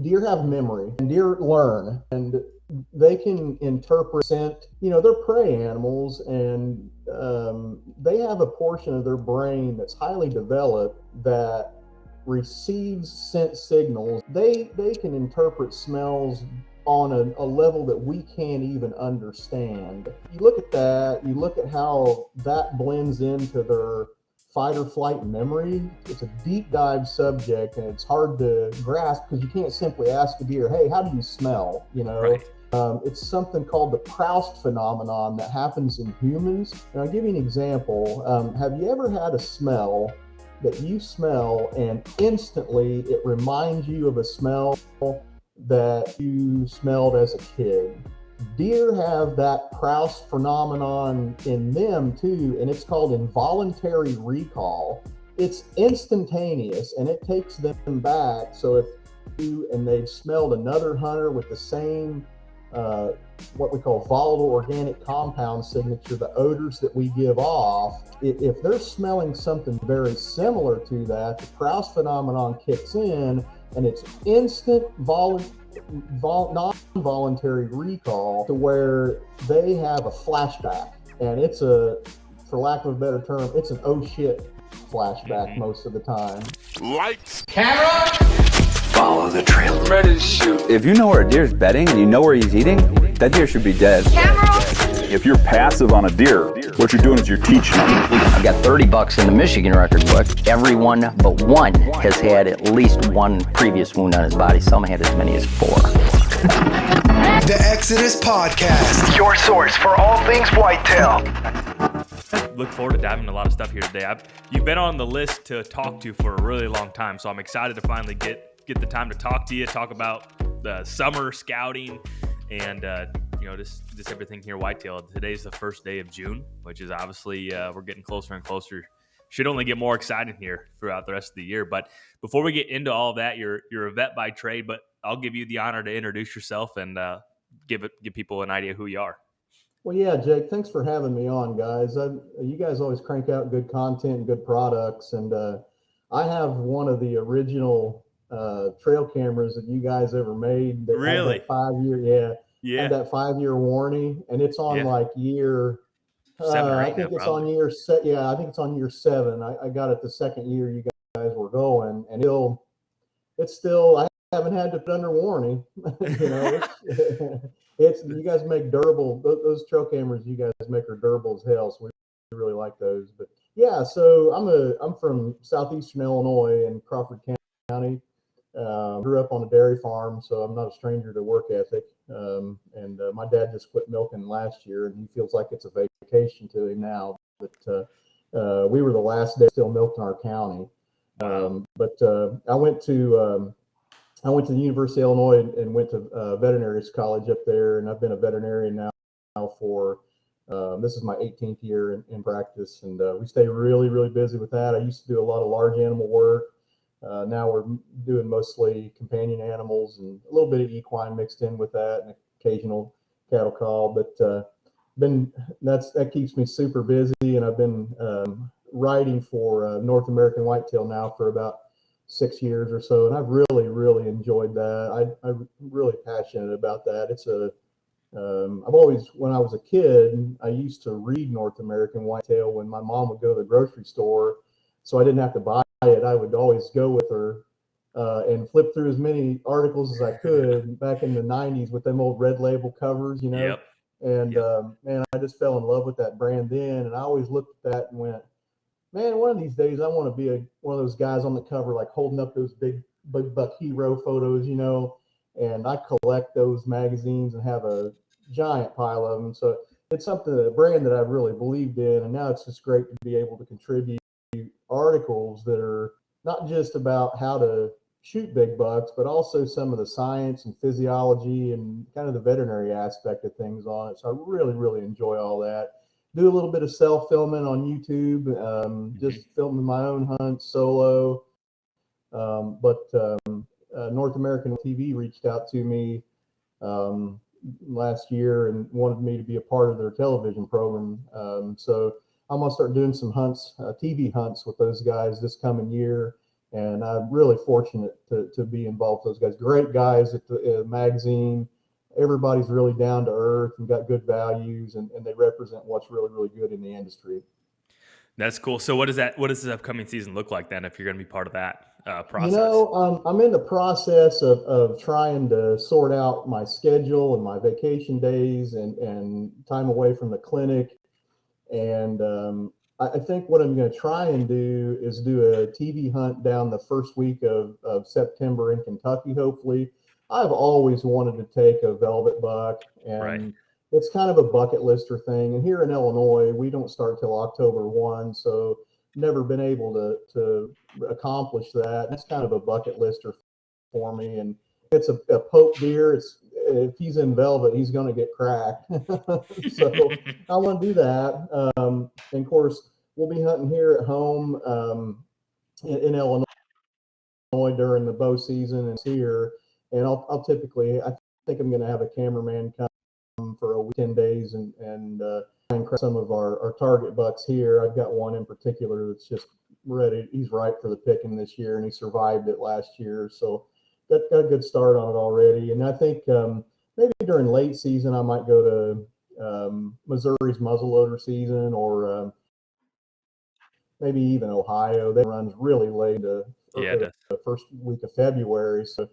deer have memory, and deer learn, and they can interpret scent. They're prey animals, and they have a portion of their brain that's highly developed that receives scent signals. They can interpret smells on a level that we can't even understand. You look at that, you look at how that blends into their fight or flight memory. It's a deep dive subject, and it's hard to grasp because you can't simply ask a deer, hey, how do you smell? Right. It's something called the Proust phenomenon that happens in humans. And I'll give you an example. Have you ever had a smell that you smell and instantly it reminds you of a smell that you smelled as a kid? Deer have that Proust phenomenon in them too, and it's called involuntary recall. It's instantaneous, and it takes them back. So if you and they've smelled another hunter with the same what we call volatile organic compound signature, the odors that we give off, if they're smelling something very similar to that, the Proust phenomenon kicks in, and it's instant non-voluntary recall to where they have a flashback, and it's for lack of a better term, it's an oh shit flashback most of the time. Lights, camera, follow the trail. ready to shoot. If you know where a deer's bedding and you know where he's eating, that deer should be dead. Camera! If you're passive on a deer, what you're doing is you're teaching them. I've got 30 bucks in the Michigan record book. Everyone but one has had at least one previous wound on his body. Some had as many as 4. The Exodus Podcast, Your source for all things whitetail. Look forward to diving into a lot of stuff here today. You've been on the list to talk to for a really long time, so I'm excited to finally get the time to talk to you, talk about the summer scouting and just everything here whitetail. Today's the first day of June, which is obviously we're getting closer and closer. Should only get more exciting here throughout the rest of the year. But before we get into all of that, you're a vet by trade, but I'll give you the honor to introduce yourself and give people an idea who you are. Well, yeah, Jake, thanks for having me on, guys. You guys always crank out good content and good products, and I have one of the original trail cameras that you guys ever made. That really? Had that 5-year, yeah. Had that 5-year warning, and it's on like year 7 or 8 I think now, it's probably. on year I think it's on year 7. I got it the second year you guys were going, and it's still I haven't had to put under warning. It's you guys make durable. Those trail cameras you guys make are durable as hell. So we really like those. But yeah, so I'm from southeastern Illinois in Crawford County. Grew up on a dairy farm, so I'm not a stranger to work ethic. And my dad just quit milking last year, and he feels like it's a vacation to him now. But we were the last day still milked in our county. But I went to the University of Illinois and went to veterinary college up there, and I've been a veterinarian now for this is my 18th year in practice, and we stay really, really busy with that. I used to do a lot of large animal work. Now we're doing mostly companion animals and a little bit of equine mixed in with that, and occasional cattle call. But that keeps me super busy, and I've been writing for North American Whitetail now for about 6 years or so, and I've really, really enjoyed that. I'm really passionate about that. It's I've always, when I was a kid, I used to read North American Whitetail when my mom would go to the grocery store, so I didn't have to buy it. I would always go with her and flip through as many articles as I could back in the 90s with them old red label covers, Yep. And man, I just fell in love with that brand then, and I always looked at that and went, man, one of these days I want to be one of those guys on the cover, like holding up those big buck hero photos, and I collect those magazines and have a giant pile of them. So it's a brand that I've really believed in, and now it's just great to be able to contribute articles that are not just about how to shoot big bucks, but also some of the science and physiology and kind of the veterinary aspect of things on it. So I really, really enjoy all that. Do a little bit of self-filming on YouTube, just filming my own hunts solo. But North American TV reached out to me last year and wanted me to be a part of their television program. So I'm going to start doing some hunts, TV hunts with those guys this coming year. And I'm really fortunate to be involved with those guys. Great guys at the magazine. Everybody's really down to earth and got good values, and they represent what's really, really good in the industry. That's cool. So what does this upcoming season look like then, if you're going to be part of that process? I'm in the process of trying to sort out my schedule and my vacation days and time away from the clinic. And I think what I'm going to try and do is do a TV hunt down the first week of September in Kentucky, hopefully. I've always wanted to take a velvet buck, and Right. it's kind of a bucket lister thing. And here in Illinois, we don't start till October 1, so never been able to accomplish that. It's kind of a bucket lister for me. And it's a poke deer. If he's in velvet, he's going to get cracked. So I want to do that. And of course, we'll be hunting here at home in Illinois during the bow season and here. And I'll typically, I think I'm going to have a cameraman come for a week, 10 days and crack some of our target bucks here. I've got one in particular that's just ready. He's ripe for the picking this year, and he survived it last year. So got a good start on it already. And I think maybe during late season, I might go to Missouri's muzzleloader season, or maybe even Ohio. That runs really late the first week of February. So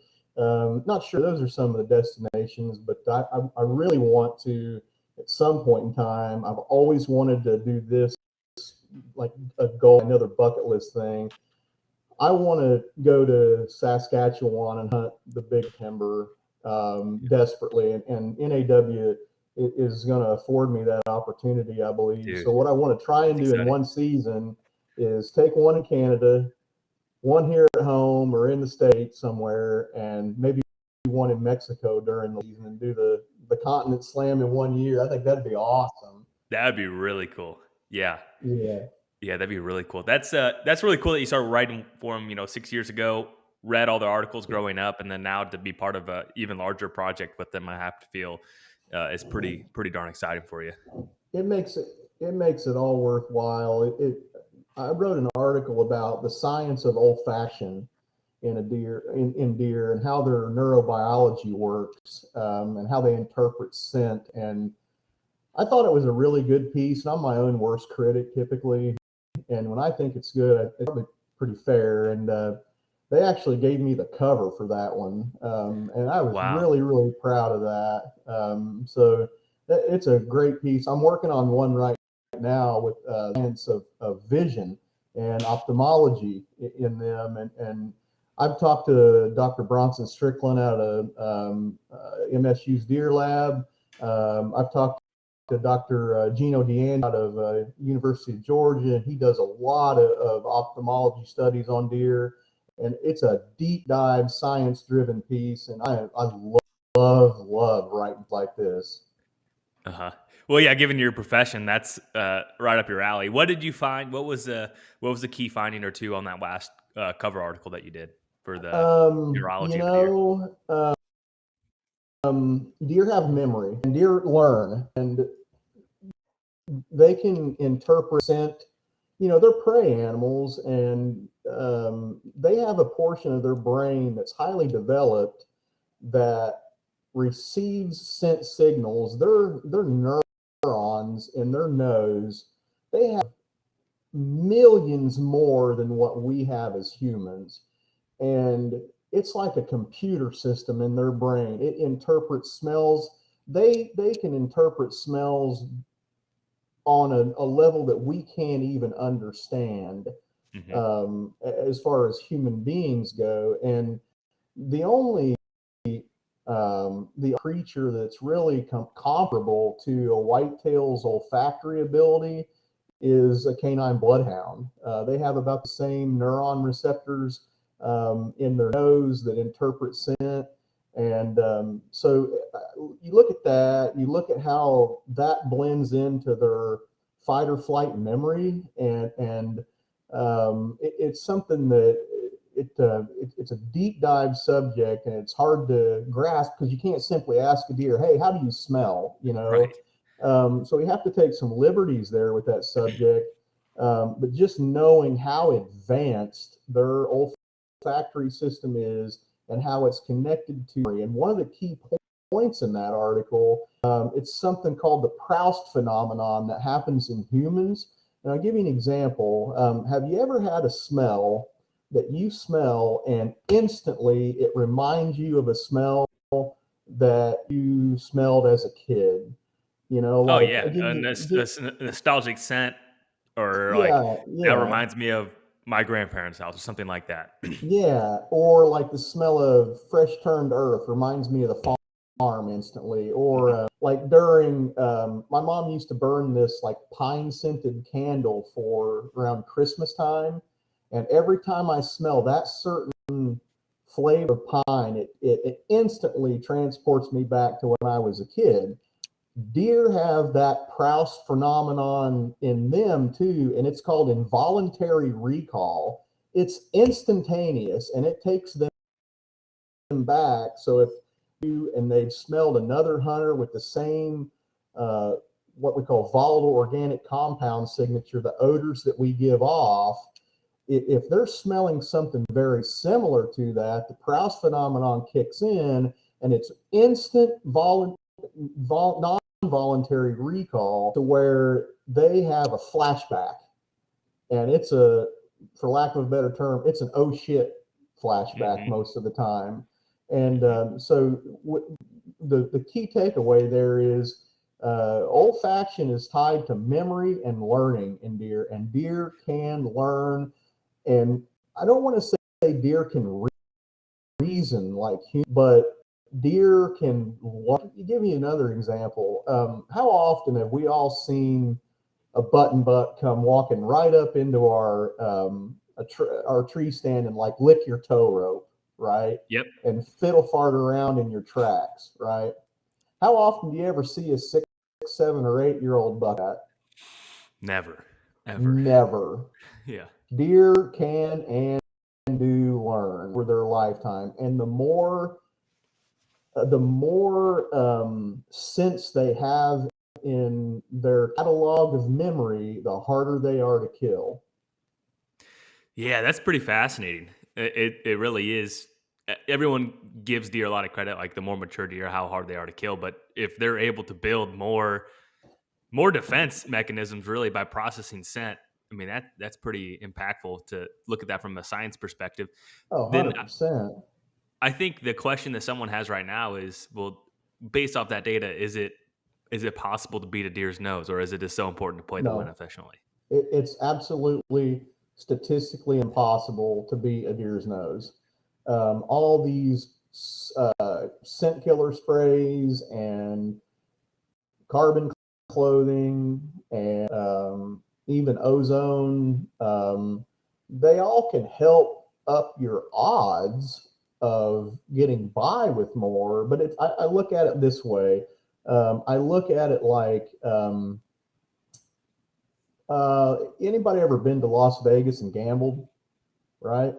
not sure. Those are some of the destinations, but I really want to, at some point in time, I've always wanted to do this, like a goal, another bucket list thing. I want to go to Saskatchewan and hunt the big timber desperately, and NAW is going to afford me that opportunity, I believe. Dude, so what I want to try and do in one season is take one in Canada, one here at home or in the States somewhere, and maybe one in Mexico during the season, and do the continent slam in 1 year. I think that'd be awesome. That'd be really cool. Yeah. Yeah, that'd be really cool. That's really cool that you started writing for them, 6 years ago, read all the articles growing up, and then now to be part of a even larger project with them, I have to feel is pretty darn exciting for you. It makes it all worthwhile. I wrote an article about the science of olfaction in deer, and how their neurobiology works, and how they interpret scent. And I thought it was a really good piece. And I'm my own worst critic typically, and when I think it's good, it's probably pretty fair. And they actually gave me the cover for that one, and I was really, really proud of that. So it's a great piece. I'm working on one right now with science of vision and ophthalmology in them, and I've talked to Dr. Bronson Strickland out of MSU's Deer Lab. I've talked to Dr. Gino D'Angelo out of University of Georgia. He does a lot of ophthalmology studies on deer, and it's a deep dive, science-driven piece, and I love writing like this. Well, yeah, given your profession, that's right up your alley. What did you find? What was the key finding or two on that last cover article that you did for the neurology of deer? Deer have memory, and deer learn, and they can interpret scent. They're prey animals, and they have a portion of their brain that's highly developed that receives scent signals. Their neurons in their nose, they have millions more than what we have as humans. And it's like a computer system in their brain. It interprets smells. They can interpret smells on a level that we can't even understand, as far as human beings go. And the only the creature that's really comparable to a whitetail's olfactory ability is a canine bloodhound. They have about the same neuron receptors in their nose that interpret scent. And so you look at that, you look at how that blends into their fight or flight memory, and it's something that it's a deep dive subject, and it's hard to grasp because you can't simply ask a deer, "Hey, how do you smell?" Right. So we have to take some liberties there with that subject. But just knowing how advanced their olfactory olfactory system is and how it's connected to memory. And one of the key points in that article, it's something called the Proust phenomenon that happens in humans. And I'll give you an example. Have you ever had a smell that you smell and instantly it reminds you of a smell that you smelled as a kid? You know, Oh like yeah, a nostalgic scent, or like yeah, that yeah, reminds me of my grandparents' house or something like that. yeah. Or like the smell of fresh turned earth reminds me of the farm instantly. Or like during, my mom used to burn this like pine scented candle for around Christmas time. And every time I smell that certain flavor of pine, it instantly transports me back to when I was a kid. Deer have that Proust phenomenon in them too, and it's called involuntary recall. It's instantaneous and it takes them back. So if you and they've smelled another hunter with the same what we call volatile organic compound signature, the odors that we give off, if they're smelling something very similar to that, the Proust phenomenon kicks in and it's instant non-voluntary recall to where they have a flashback. And it's a, for lack of a better term, it's an oh shit flashback most of the time. And the key takeaway there is olfaction is tied to memory and learning in deer, and deer can learn. And I don't want to say deer can reason like humans, but deer can learn. Give me another example. How often have we all seen a button buck come walking right up into our tree stand and like lick your tow rope, right? Yep. And fiddle fart around in your tracks, right? How often do you ever see a 6, 7, or 8-year-old buck? Never, ever. Never. Yeah. Deer can and do learn for their lifetime, and the more sense they have in their catalog of memory, the harder they are to kill. Yeah, that's pretty fascinating. It really is. Everyone gives deer a lot of credit, like the more mature deer, how hard they are to kill. But if they're able to build more defense mechanisms, really by processing scent, I mean that's pretty impactful to look at that from a science perspective. Oh, Then 100%. I think the question that someone has right now is, well, based off that data, is it possible to beat a deer's nose, or is it just so important to play the wind No, efficiently? it's absolutely statistically impossible to beat a deer's nose. All these scent killer sprays and carbon clothing and even ozone, they all can help up your odds of getting by with more. But I look at it this way. I look at it like, anybody ever been to Las Vegas and gambled, right?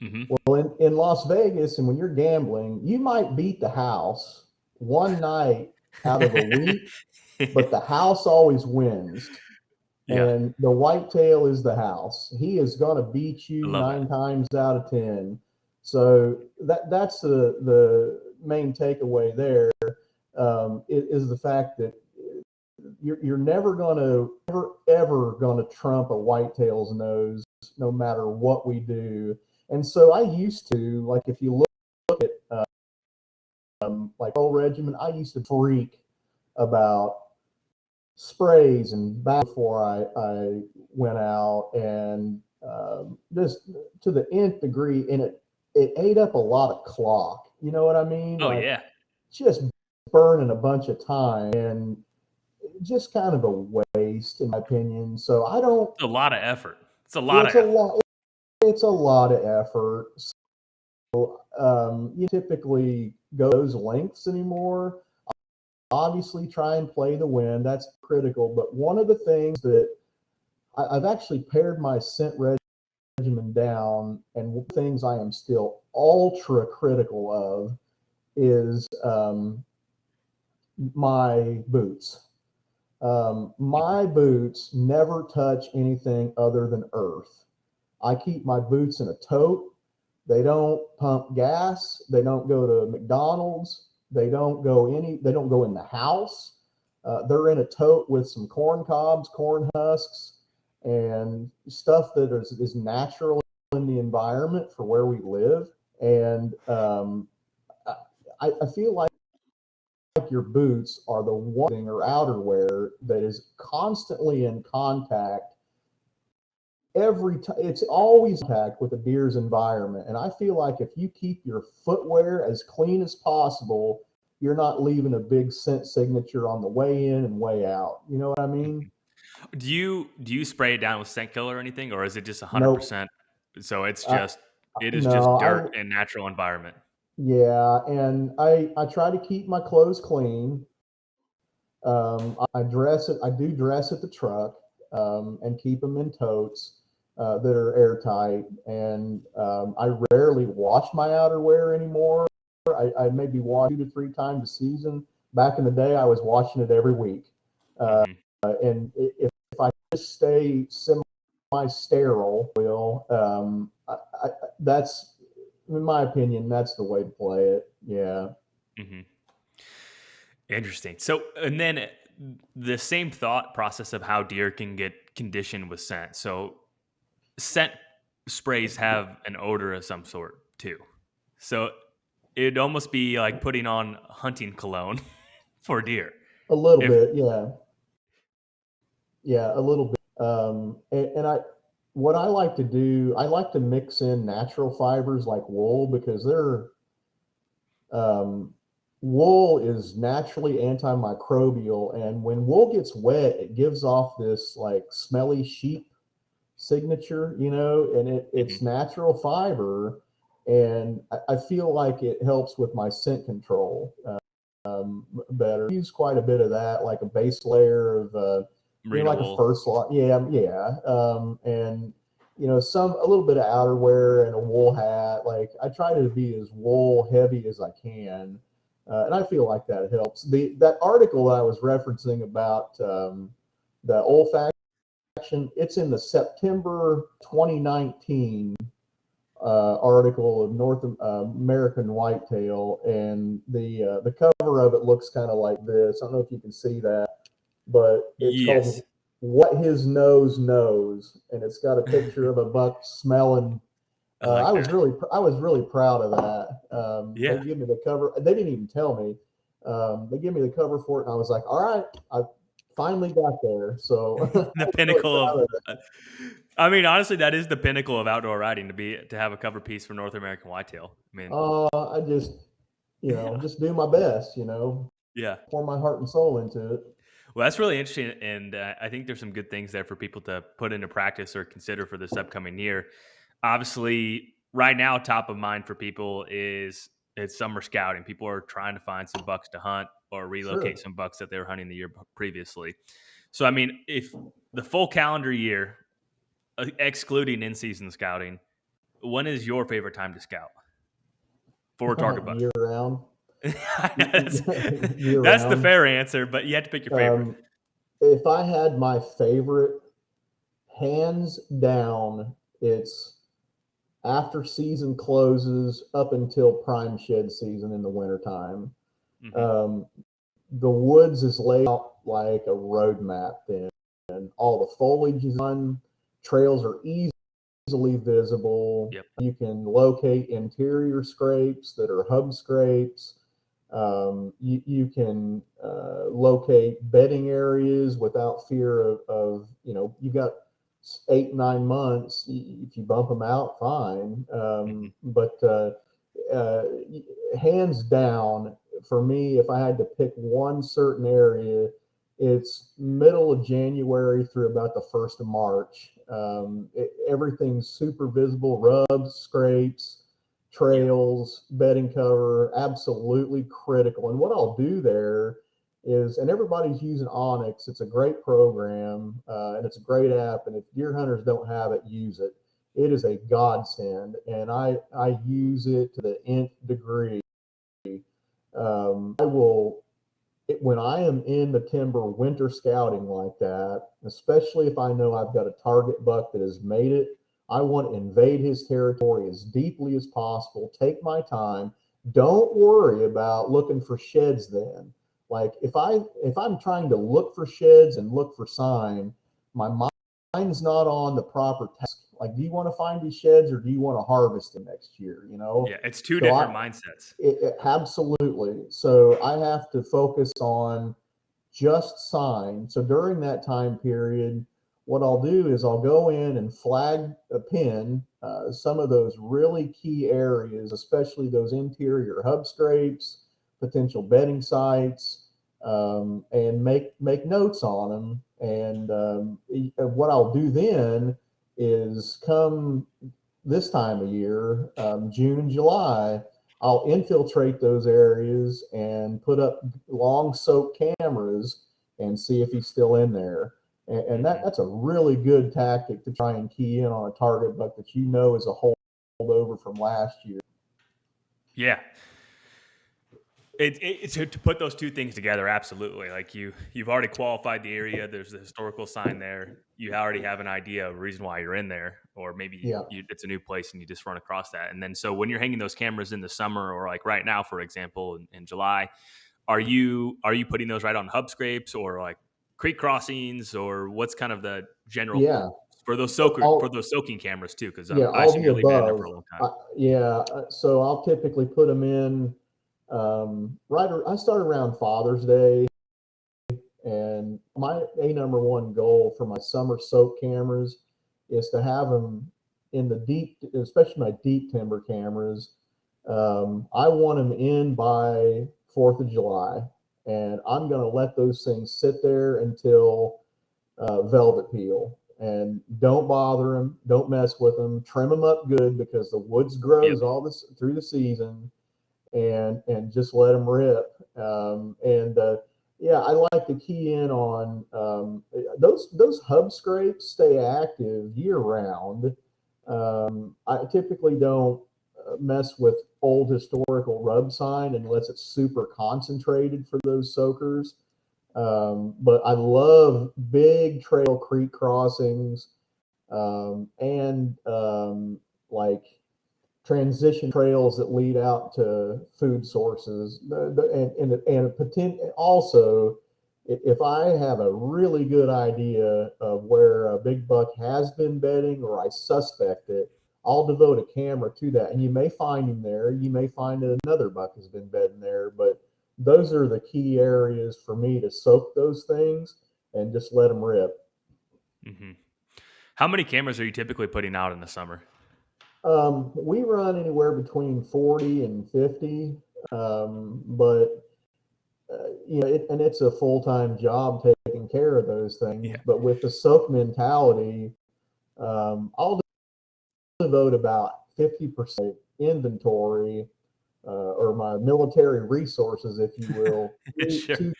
Mm-hmm. Well, in Las Vegas, and when you're gambling, you might beat the house one night out of a week, but the house always wins. Yeah, And the whitetail is the house. He is going to beat I you love that. 9 times out of 10. So that's the main takeaway there, is the fact that you're never ever going to trump a whitetail's nose, no matter what we do. And so I used to, like, if you look at like old regiment, I used to freak about sprays and back before I went out, and just to the nth degree, and it ate up a lot of clock. You know what I mean? Oh Like, yeah, just burning a bunch of time and just kind of a waste, in my opinion. So I don't. it's a lot of effort. It's a lot of It's a effort. lot. It's a lot of effort. You typically go those lengths anymore. Obviously, try and play the wind. That's critical. But one of the things that I've actually pared my scent regimen down, and things I am still ultra critical of is my boots. My boots never touch anything other than earth. I keep my boots in a tote. They don't pump gas. They don't go to McDonald's. They don't go in the house. They're in a tote with some corn cobs, corn husks, and stuff that is natural in the environment for where we live. And I feel like your boots are the one thing or outerwear that is constantly in contact every time. It's always in contact with the deer's environment. And I feel like if you keep your footwear as clean as possible, you're not leaving a big scent signature on the way in and way out. You know what I mean? Do you spray it down with scent killer or anything, or is it just Nope. 100%? So it is just No, dirt and natural environment. yeah. And I try to keep my clothes clean. I do dress at the truck, and keep them in totes that are airtight. And I rarely wash my outerwear anymore. I maybe wash 2 to 3 times a season. Back in the day, I was washing it every week. Mhm. And if I just stay semi-sterile, that's, in my opinion, that's the way to play it. Yeah. Mhm. Interesting. So, and then the same thought process of how deer can get conditioned with scent. So, scent sprays have an odor of some sort too. So, it'd almost be like putting on hunting cologne for deer. A little If bit. Yeah. Yeah, a little bit. What I like to do, I like to mix in natural fibers like wool, because um, wool is naturally antimicrobial, and when wool gets wet, it gives off this like smelly sheep signature, and it's Mhm. natural fiber, and I feel like it helps with my scent control better. I use quite a bit of that, like a base layer of Merino like a wool. first lot. Yeah, yeah. And a little bit of outerwear and a wool hat. Like I try to be as wool heavy as I can. And I feel like that helps. That article that I was referencing about the olfaction, it's in the September 2019 article of North American whitetail, and the cover of it looks kind of like this. I don't know if you can see that, but it's called Yes. "What His Nose Knows," and it's got a picture of a buck smelling. I like that. I was really proud of that. They Yeah. give me the cover. They didn't even tell me. They give me the cover for it, and I was like, "All right, I finally got there." So I The was really pinnacle of proud of that. uh, I mean, honestly, that is the pinnacle of outdoor riding to have a cover piece for North American whitetail. I mean, I just yeah. just do my best, Yeah. pour my heart and soul into it. Well, that's really interesting, and I think there's some good things there for people to put into practice or consider for this upcoming year. Obviously, right now, top of mind for people is it's summer scouting. People are trying to find some bucks to hunt or relocate Sure. some bucks that they were hunting the year previously. So, I mean, if the full calendar year, excluding in-season scouting, when is your favorite time to scout for a target buck? Year round. that's, Year that's the round. fair answer, but you have to pick your favorite. Um, if I had my favorite, hands down, it's after season closes up until prime shed season in the wintertime. Hmm. Um, the woods is laid out like a road map then. All the foliage is on, trails are easily visible. Yep. You can locate interior scrapes that are hub scrapes. You can locate bedding areas without fear of you've got 8 9 months. If you bump them out, fine. Hmm. But uh, hands down, for me, if I had to pick one certain area, it's middle of January through about the 1st of March. Everything's super visible, rubs, scrapes, Yep. trails, bedding cover, absolutely critical. And what I'll do there is, and everybody's using Onyx. It's a great program, and it's a great app. And if deer hunters don't have it, use it. It is a godsend, and I use it to the nth degree. I will when I am in the timber winter scouting like that, especially if I know I've got a target buck that has made it I want to invade his territory as deeply as possible, take my time. Don't worry about looking for sheds then. Like if I'm trying to look for sheds and look for sign, my mind's not on the proper task. Like, do you want to find these sheds or do you want to harvest them next year? Yeah, it's two So different mindsets. absolutely. So I have to focus on just sign. So during that time period, what I'll do is I'll go in and flag a pin some of those really key areas, especially those interior hub scrapes, potential bedding sites, and make notes on them. And what I'll do then is come this time of year, June and July, I'll infiltrate those areas and put up long soak cameras and see if he's still in there. And that's a really good tactic to try and key in on a target buck that you know is a holdover from last year. Yeah. It's to put those two things together, absolutely. Like you've already qualified the area. There's a historical sign there. You already have an idea of a reason why you're in there, or maybe Yeah. It's a new place and you just run across that. And then so when you're hanging those cameras in the summer, or like right now, for example, in July, are you putting those right on hub scrapes or like creek crossings, or what's kind of the general Yeah. for those soaking cameras too? Because Yeah, I all assume the you're leaving it in there above. for a long time. So I'll typically put them in I start around Father's Day, and my number one goal for my summer soak cameras is to have them in the deep, especially my deep timber cameras. I want them in by 4th of July, and I'm going to let those things sit there until velvet peel. And don't bother them, don't mess with them, trim them up good because the woods grows Yep. all this through the season, and just let them rip. Yeah, I like to key in on those hub scrapes stay active year round. I typically don't mess with old historical rub sign unless it's super concentrated for those soakers. But I love big trail creek crossings, and like transition trails that lead out to food sources. Also, if I have a really good idea of where a big buck has been bedding or I suspect it, I'll devote a camera to that. And you may find him there. You may find that another buck has been bedding there. But those are the key areas for me to soak those things and just let them rip. Mm-hmm. How many cameras are you typically putting out in the summer? We run anywhere between 40 and 50, but and it's a full-time job taking care of those things. Yeah. But with the soak mentality, I'll devote about 50% inventory, or my military resources, if you will, Sure.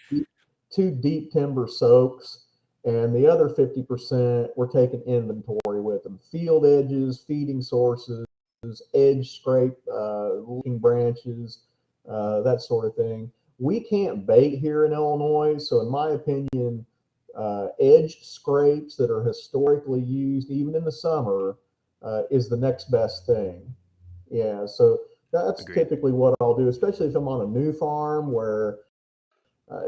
two deep timber soaks, and the other 50% we're taking inventory with them: field edges, feeding sources, edge scrape, leaning branches, that sort of thing. We can't bait here in Illinois, so in my opinion, edge scrapes that are historically used even in the summer is the next best thing. Yeah, so that's Agreed. typically what I'll do, especially if I'm on a new farm where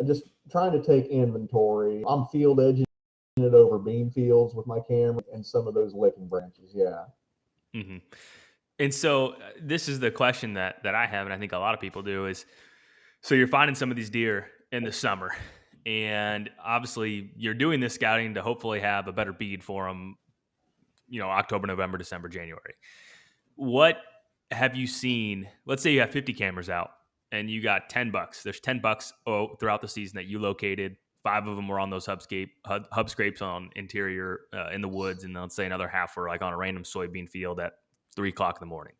just trying to take inventory. I'm field edging it over bean fields with my camera and some of those licking branches. Yeah. Mm-hmm. And so this is the question that I have, and I think a lot of people do is, so you're finding some of these deer in the summer, and obviously you're doing this scouting to hopefully have a better bead for them, October, November, December, January. What have you seen? Let's say you have 50 cameras out and you got 10 bucks. There's 10 bucks throughout the season that you located. 5 of them were on those hub scrapes on interior in the woods, and let's say another half were like on a random soybean field at 3 o'clock in the morning.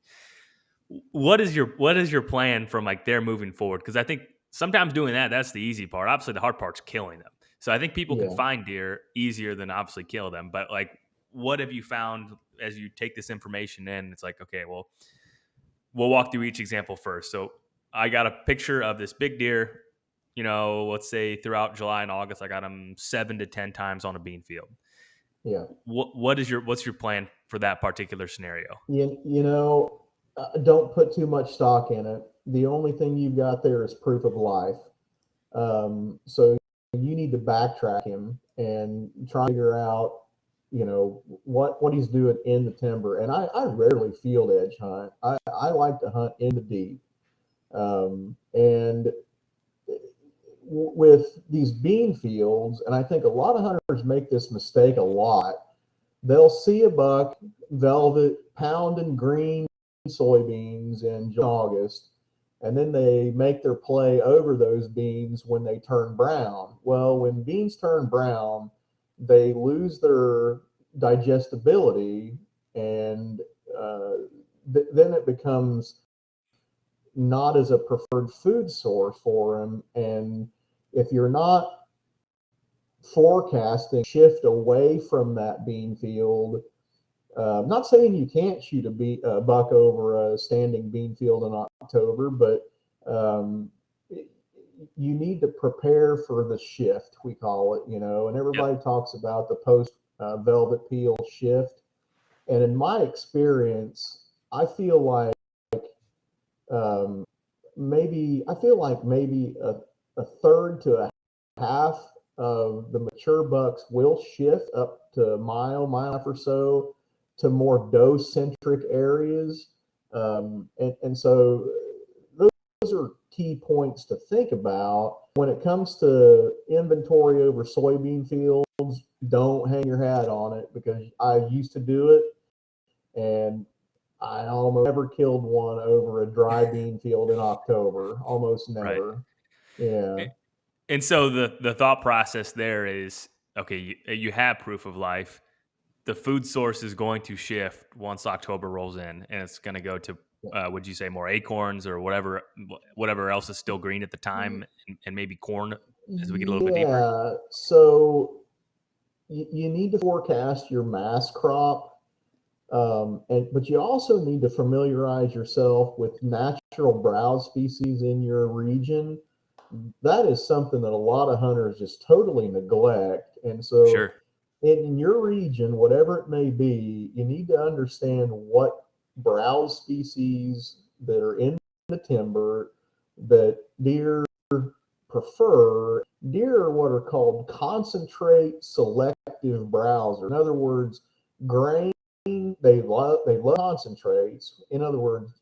What is your plan from like there moving forward? Because I think sometimes doing that's the easy part. Obviously, the hard part's killing them. So I think people can find deer easier than obviously kill them. But like, what have you found as you take this information in? It's like, okay, well, we'll walk through each example first. So I got a picture of this big deer. Let's say throughout July and August, I got him 7 to 10 times on a bean field. Yeah. What's your plan for that particular scenario? Don't put too much stock in it. The only thing you've got there is proof of life. So you need to backtrack him and try to figure out, what he's doing in the timber. And I rarely field edge hunt. I like to hunt in the deep. And with these bean fields, and I think a lot of hunters make this mistake a lot, they'll see a buck velvet pounding green soybeans in August, and then they make their play over those beans when they turn brown. Well, when beans turn brown, they lose their digestibility, and then it becomes not as a preferred food source for them. And if you're not forecasting shift away from that bean field, I'm not saying you can't shoot a buck over a standing bean field in October, but you need to prepare for the shift, we call it, and everybody talks about the post velvet peel shift. And in my experience, I feel like maybe a third to a half of the mature bucks will shift up to a mile and a half or so to more doe-centric areas. And so those are key points to think about. When it comes to inventory over soybean fields, don't hang your hat on it, because I used to do it, and I almost never killed one over a dry bean field in October. Almost never. Right. Yeah. And so the thought process there is, okay, you have proof of life. The food source is going to shift once October rolls in, and it's going to go to, would you say, more acorns or whatever else is still green at the time, and maybe corn as we get a little bit deeper? Yeah. So you need to forecast your mass crop, but you also need to familiarize yourself with natural browse species in your region. That is something that a lot of hunters just totally neglect. And so Sure. in your region, whatever it may be, you need to understand what browse species that are in the timber that deer prefer. Deer are what are called concentrate selective browsers. In other words, grain, they love concentrates. In other words,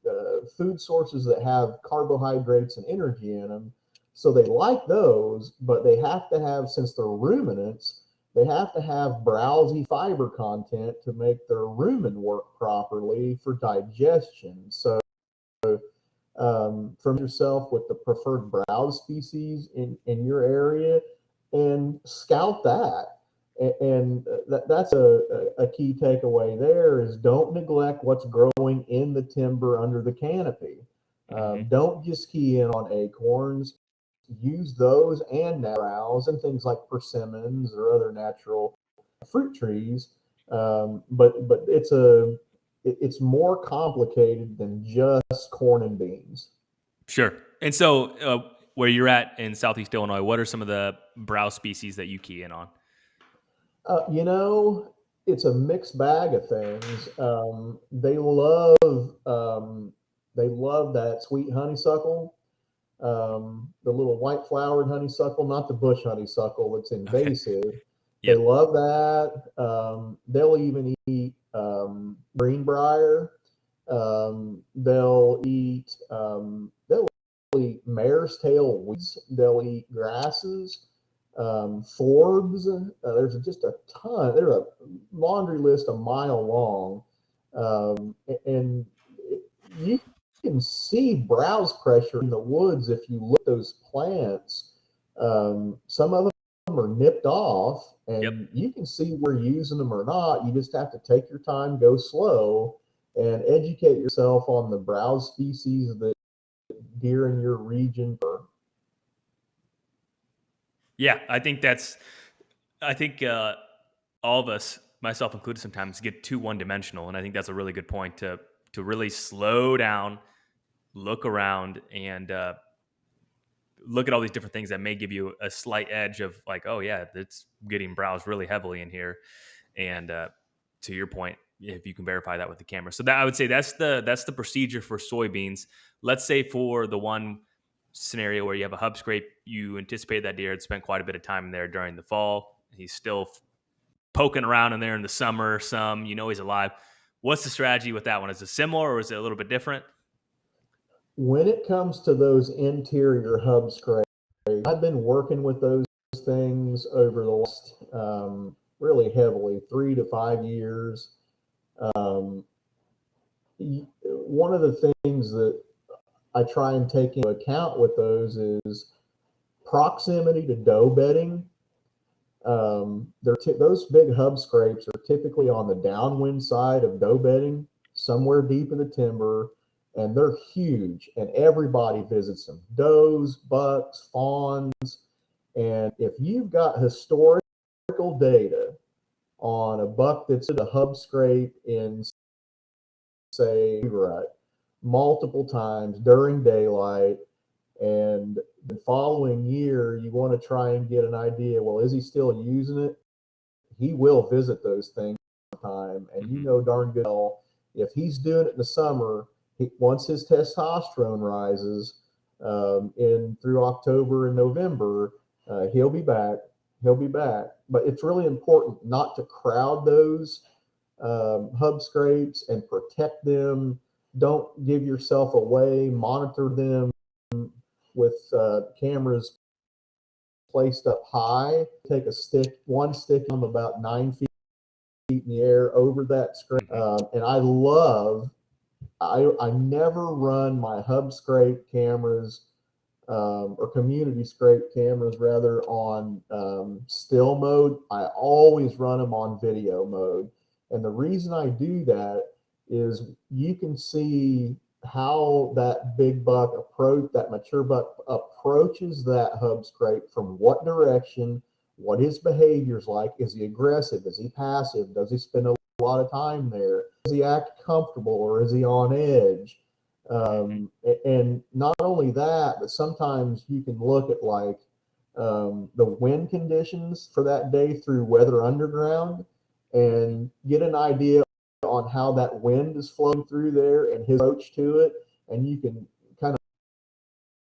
food sources that have carbohydrates and energy in them. So they like those, but they have to have, since they're ruminants, they have to have browsy fiber content to make their rumen work properly for digestion. So from yourself with the preferred browse species in your area and scout that. And that's a key takeaway there is don't neglect what's growing in the timber under the canopy. Don't just key in on acorns. Use those and browse and things like persimmons or other natural fruit trees. But it's more complicated than just corn and beans. Sure. And so where you're at in Southeast Illinois, what are some of the browse species that you key in on? It's a mixed bag of things. They love that sweet honeysuckle, the little white flowered honeysuckle, not the bush honeysuckle that's invasive. Okay. Yep. They love that. They'll even eat greenbrier. They'll eat mare's tail weeds. They'll eat grasses. Forbs. There's just a ton. There's a laundry list a mile long, and you can see browse pressure in the woods if you look at those plants. Some of them are nipped off, and you can see we're using them or not. You just have to take your time, go slow, and educate yourself on the browse species that deer in your region are. Yeah, I think all of us, myself included, sometimes get too one-dimensional, and I think that's a really good point to really slow down, look around, and look at all these different things that may give you a slight edge of like, oh yeah, it's getting browsed really heavily in here. And to your point, if you can verify that with the camera. So that I would say that's the procedure for soybeans. Let's say for the one scenario where you have a hub scrape, you anticipate that deer had spent quite a bit of time there during the fall. He's still poking around in there in the summer. He's alive. What's the strategy with that one? Is it similar or is it a little bit different? When it comes to those interior hub scrapes, I've been working with those things over the last really heavily 3 to 5 years. Um, One of the things that I try and take into account with those is proximity to doe bedding. Those big hub scrapes are typically on the downwind side of doe bedding, somewhere deep in the timber, and they're huge, and everybody visits them. Does, bucks, fawns, and if you've got historical data on a buck that's at a hub scrape in, say, rut multiple times during daylight, and the following year you want to try and get an idea, well, is he still using it? He will visit those things sometime, and you know darn good well if he's doing it in the summer, once his testosterone rises in through October and November, he'll be back. But it's really important not to crowd those hub scrapes and protect them. Don't give yourself away. Monitor them with cameras placed up high. Take one stick on about 9 feet in the air over that scrape. And I never run my hub scrape cameras or community scrape cameras rather on still mode. I always run them on video mode. And the reason I do that is you can see how that big buck that mature buck approaches that hub scrape, from what direction, what his behavior's like. Is he aggressive? Is he passive? Does he spend a lot of time there? Does he act comfortable or is he on edge? And not only that, but sometimes you can look at like the wind conditions for that day through Weather Underground and get an idea on how that wind is flowing through there and his approach to it. And you can kind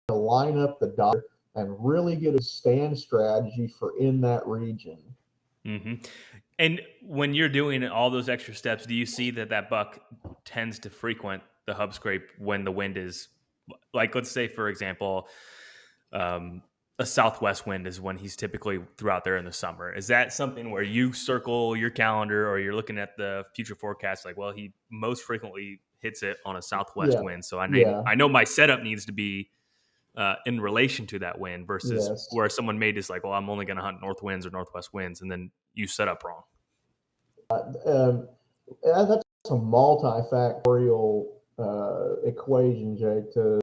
of line up the dot and really get a stand strategy for in that region. Mm-hmm. And when you're doing all those extra steps, do you see that buck tends to frequent the hub scrape when the wind is, like, let's say, for example, a southwest wind is when he's typically throughout there in the summer? Is that something where you circle your calendar or you're looking at the future forecast, like, well, he most frequently hits it on a southwest wind, so I know my setup needs to be in relation to that wind, versus where someone may just like, well, I'm only going to hunt north winds or northwest winds, and then you set up wrong. That's a multifactorial equation, Jake, to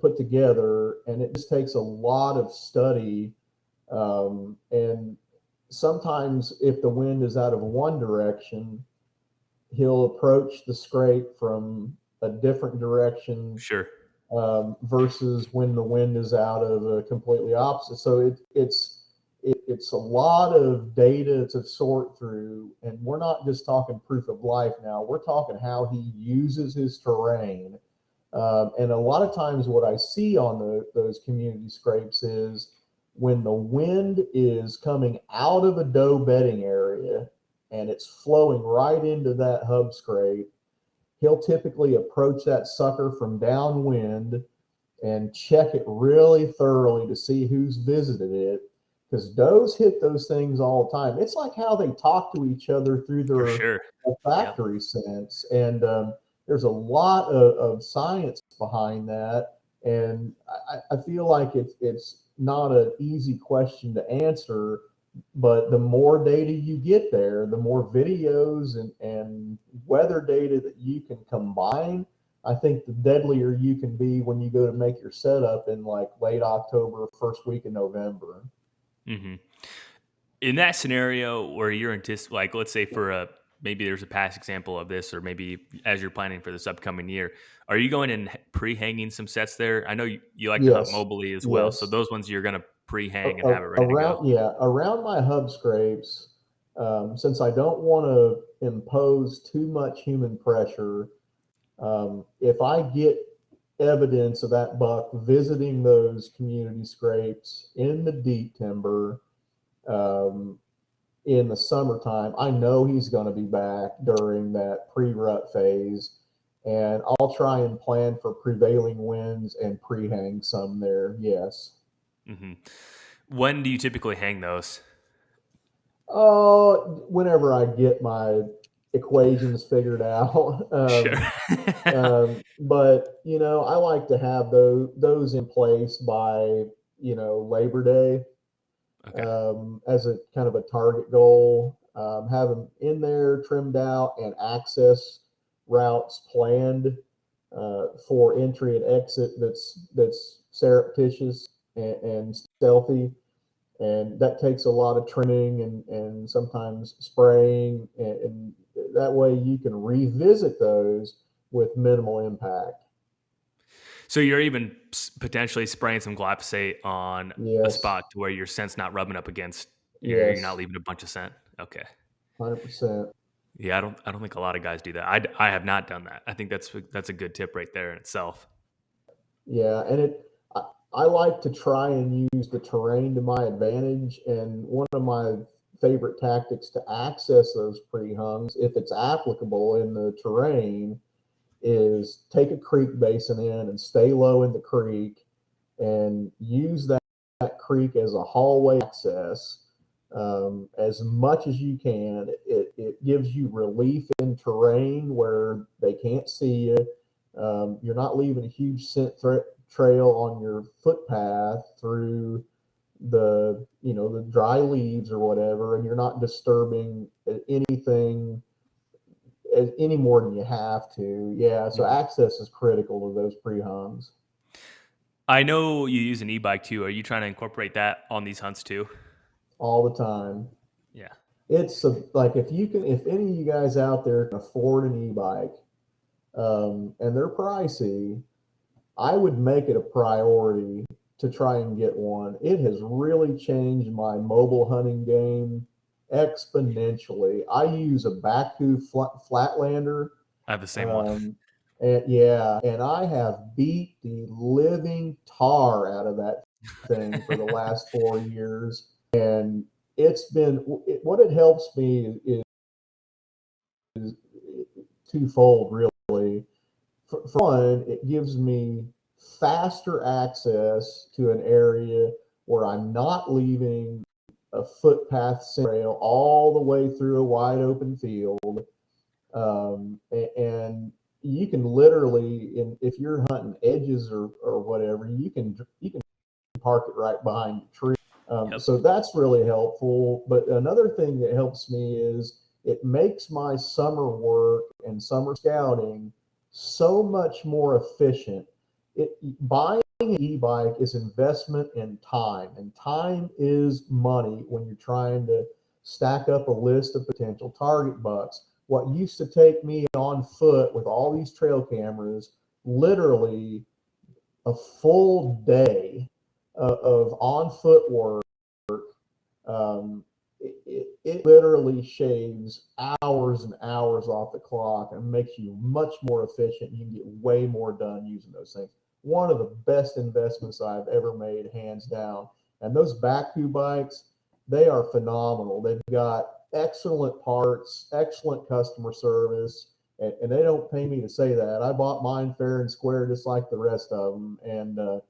put together, and it just takes a lot of study. And sometimes if the wind is out of one direction, he'll approach the scrape from a different direction. Sure. Versus when the wind is out of a completely opposite. So it's a lot of data to sort through, and we're not just talking proof of life now. We're talking how he uses his terrain. And a lot of times what I see on those community scrapes is when the wind is coming out of a doe bedding area and it's flowing right into that hub scrape, he'll typically approach that sucker from downwind and check it really thoroughly to see who's visited it, because does hit those things all the time. It's like how they talk to each other through their olfactory sense. And there's a lot of science behind that. And I feel like it's not an easy question to answer, but the more data you get there, the more videos and weather data that you can combine, I think the deadlier you can be when you go to make your setup in like late October, first week of November. Mm-hmm. In that scenario where you're like, let's say maybe there's a past example of this, or maybe as you're planning for this upcoming year, are you going and pre-hanging some sets there? I know you like to hunt mobily as well. So those ones you're going to pre-hang and have it ready to go. Yeah, around my hub scrapes, Since I don't want to impose too much human pressure, if I get evidence of that buck visiting those community scrapes in the deep timber um, in the summertime, I know he's going to be back during that pre-rut phase, and I'll try and plan for prevailing winds and pre-hang some there. Yes. Hmm. When do you typically hang those? Whenever I get my equations figured out. Sure. But I like to have those in place by Labor Day, Okay. as a kind of a target goal. Have them in there, trimmed out, and access routes planned for entry and exit. That's surreptitious and stealthy, and that takes a lot of trimming and sometimes spraying, and that way you can revisit those with minimal impact. So you're even potentially spraying some glyphosate on a Yes, spot to where your scent's not rubbing up against. You're not yes, leaving a bunch of scent. Okay. 100%. Yeah, I don't think a lot of guys do that. I have not done that. I think that's a good tip right there in itself. Yeah, and I like to try and use the terrain to my advantage. And one of my favorite tactics to access those pre-hungs, if it's applicable in the terrain, is take a creek basin in and stay low in the creek and use that creek as a hallway access as much as you can. It gives you relief in terrain where they can't see you. You're not leaving a huge scent trail on your footpath through the dry leaves or whatever, and you're not disturbing anything any more than you have to. Yeah, so Mhm. access is critical to those pre-hungs I know you use an e-bike too. Are you trying to incorporate that on these hunts too? all the time. Yeah. Like if any of you guys out there can afford an e-bike, and they're pricey, I would make it a priority to try and get one. It has really changed my mobile hunting game exponentially. I use a Baku Flatlander. I have the same one. Um, and yeah, and I have beat the living tar out of that thing for the last 4 years. And what it helps me is twofold, really. For one, it gives me faster access to an area where I'm not leaving a footpath trail all the way through a wide open field. And you can literally, if you're hunting edges or whatever, you can park it right behind the tree. Yep. So that's really helpful. But another thing that helps me is it makes my summer work and summer scouting so much more efficient. Buying an e-bike is investment in time, and time is money when you're trying to stack up a list of potential target bucks. What used to take me on foot with all these trail cameras, literally a full day of on foot work, it literally shaves hours and hours off the clock and makes you much more efficient. You can get way more done using those things. One of the best investments I've ever made, hands down. And those Baku bikes, they are phenomenal. They've got excellent parts, excellent customer service, and they don't pay me to say that. I bought mine fair and square, just like the rest of them, and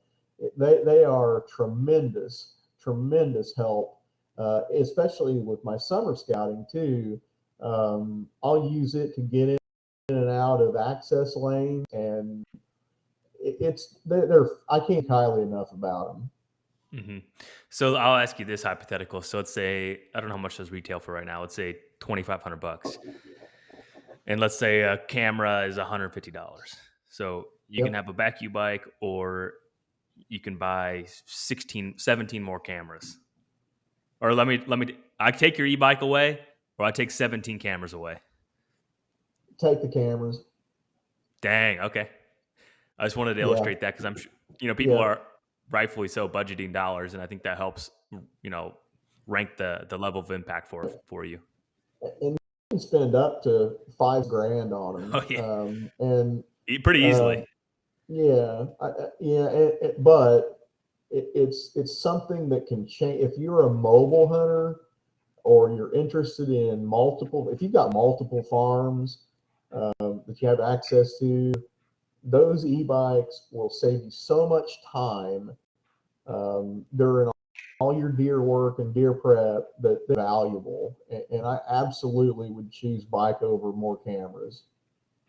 they are tremendous, tremendous help, especially with my summer scouting too. I'll use it to get in and out of access lanes, and they're I can't highly enough about them. Hmm. So I'll ask you this hypothetical. So let's say I don't know how much those retail for right now. Let's say $2,500, and let's say a camera is $150. So you can Yep, have a Baku bike, or you can buy 17 more cameras. Or I take your e-bike away, or I take 17 cameras away. take the cameras. Dang. Okay. I just wanted to Yeah, illustrate that because I'm sure people yeah. are rightfully so budgeting dollars, and I think that helps rank the level of impact for you. and you can spend up to $5,000 on them. Oh yeah, And pretty uh, easily. yeah, but it's something that can change. If you're a mobile hunter or you're interested in multiple, if you've got multiple farms that you have access to, those e-bikes will save you so much time during all your deer work and deer prep that they're valuable. And I absolutely would choose bike over more cameras.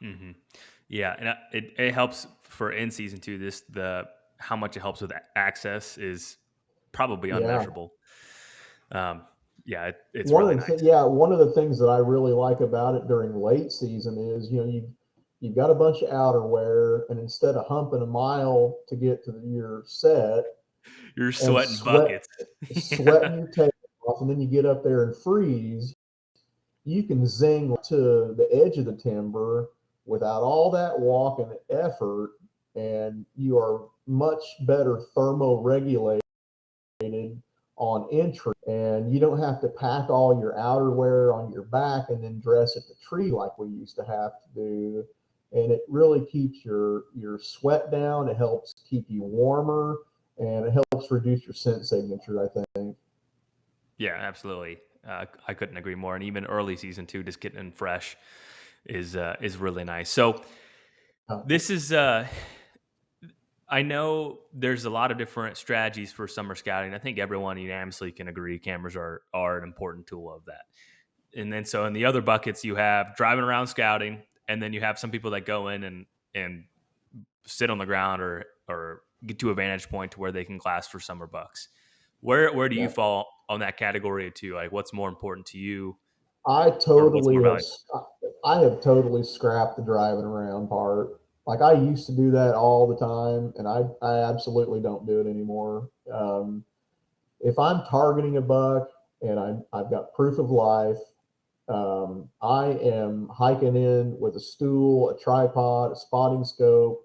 Hmm. Yeah, and it helps for in season too. The how much it helps with access is probably Yeah. unmeasurable. Um, yeah, it's One really of the nice. one of the things that I really like about it during late season is, you've got a bunch of outerwear, and instead of humping a mile to get to your set You're and sweating buckets. sweating your tail off, and then you get up there and freeze, you can zing to the edge of the timber without all that walking effort, and you are much better thermoregulated on entry, and you don't have to pack all your outerwear on your back and then dress at the tree like we used to have to do. And it really keeps your sweat down. It helps keep you warmer, and it helps reduce your scent signature, I think. Yeah, absolutely. I couldn't agree more. And even early season too, just getting in fresh is really nice. So Uh, this is I know there's a lot of different strategies for summer scouting. I think everyone unanimously can agree cameras are an important tool of that. And then so in the other buckets you have driving around scouting, and then you have some people that go in and sit on the ground or get to a vantage point to where they can glass for summer bucks. Where do you yeah. fall on that category too? Like what's more important to you, I or what's more totally have valuable? I have totally scrapped the driving around part. Like, I used to do that all the time, and I absolutely don't do it anymore. If I'm targeting a buck and I've got proof of life, I am hiking in with a stool, a tripod, a spotting scope,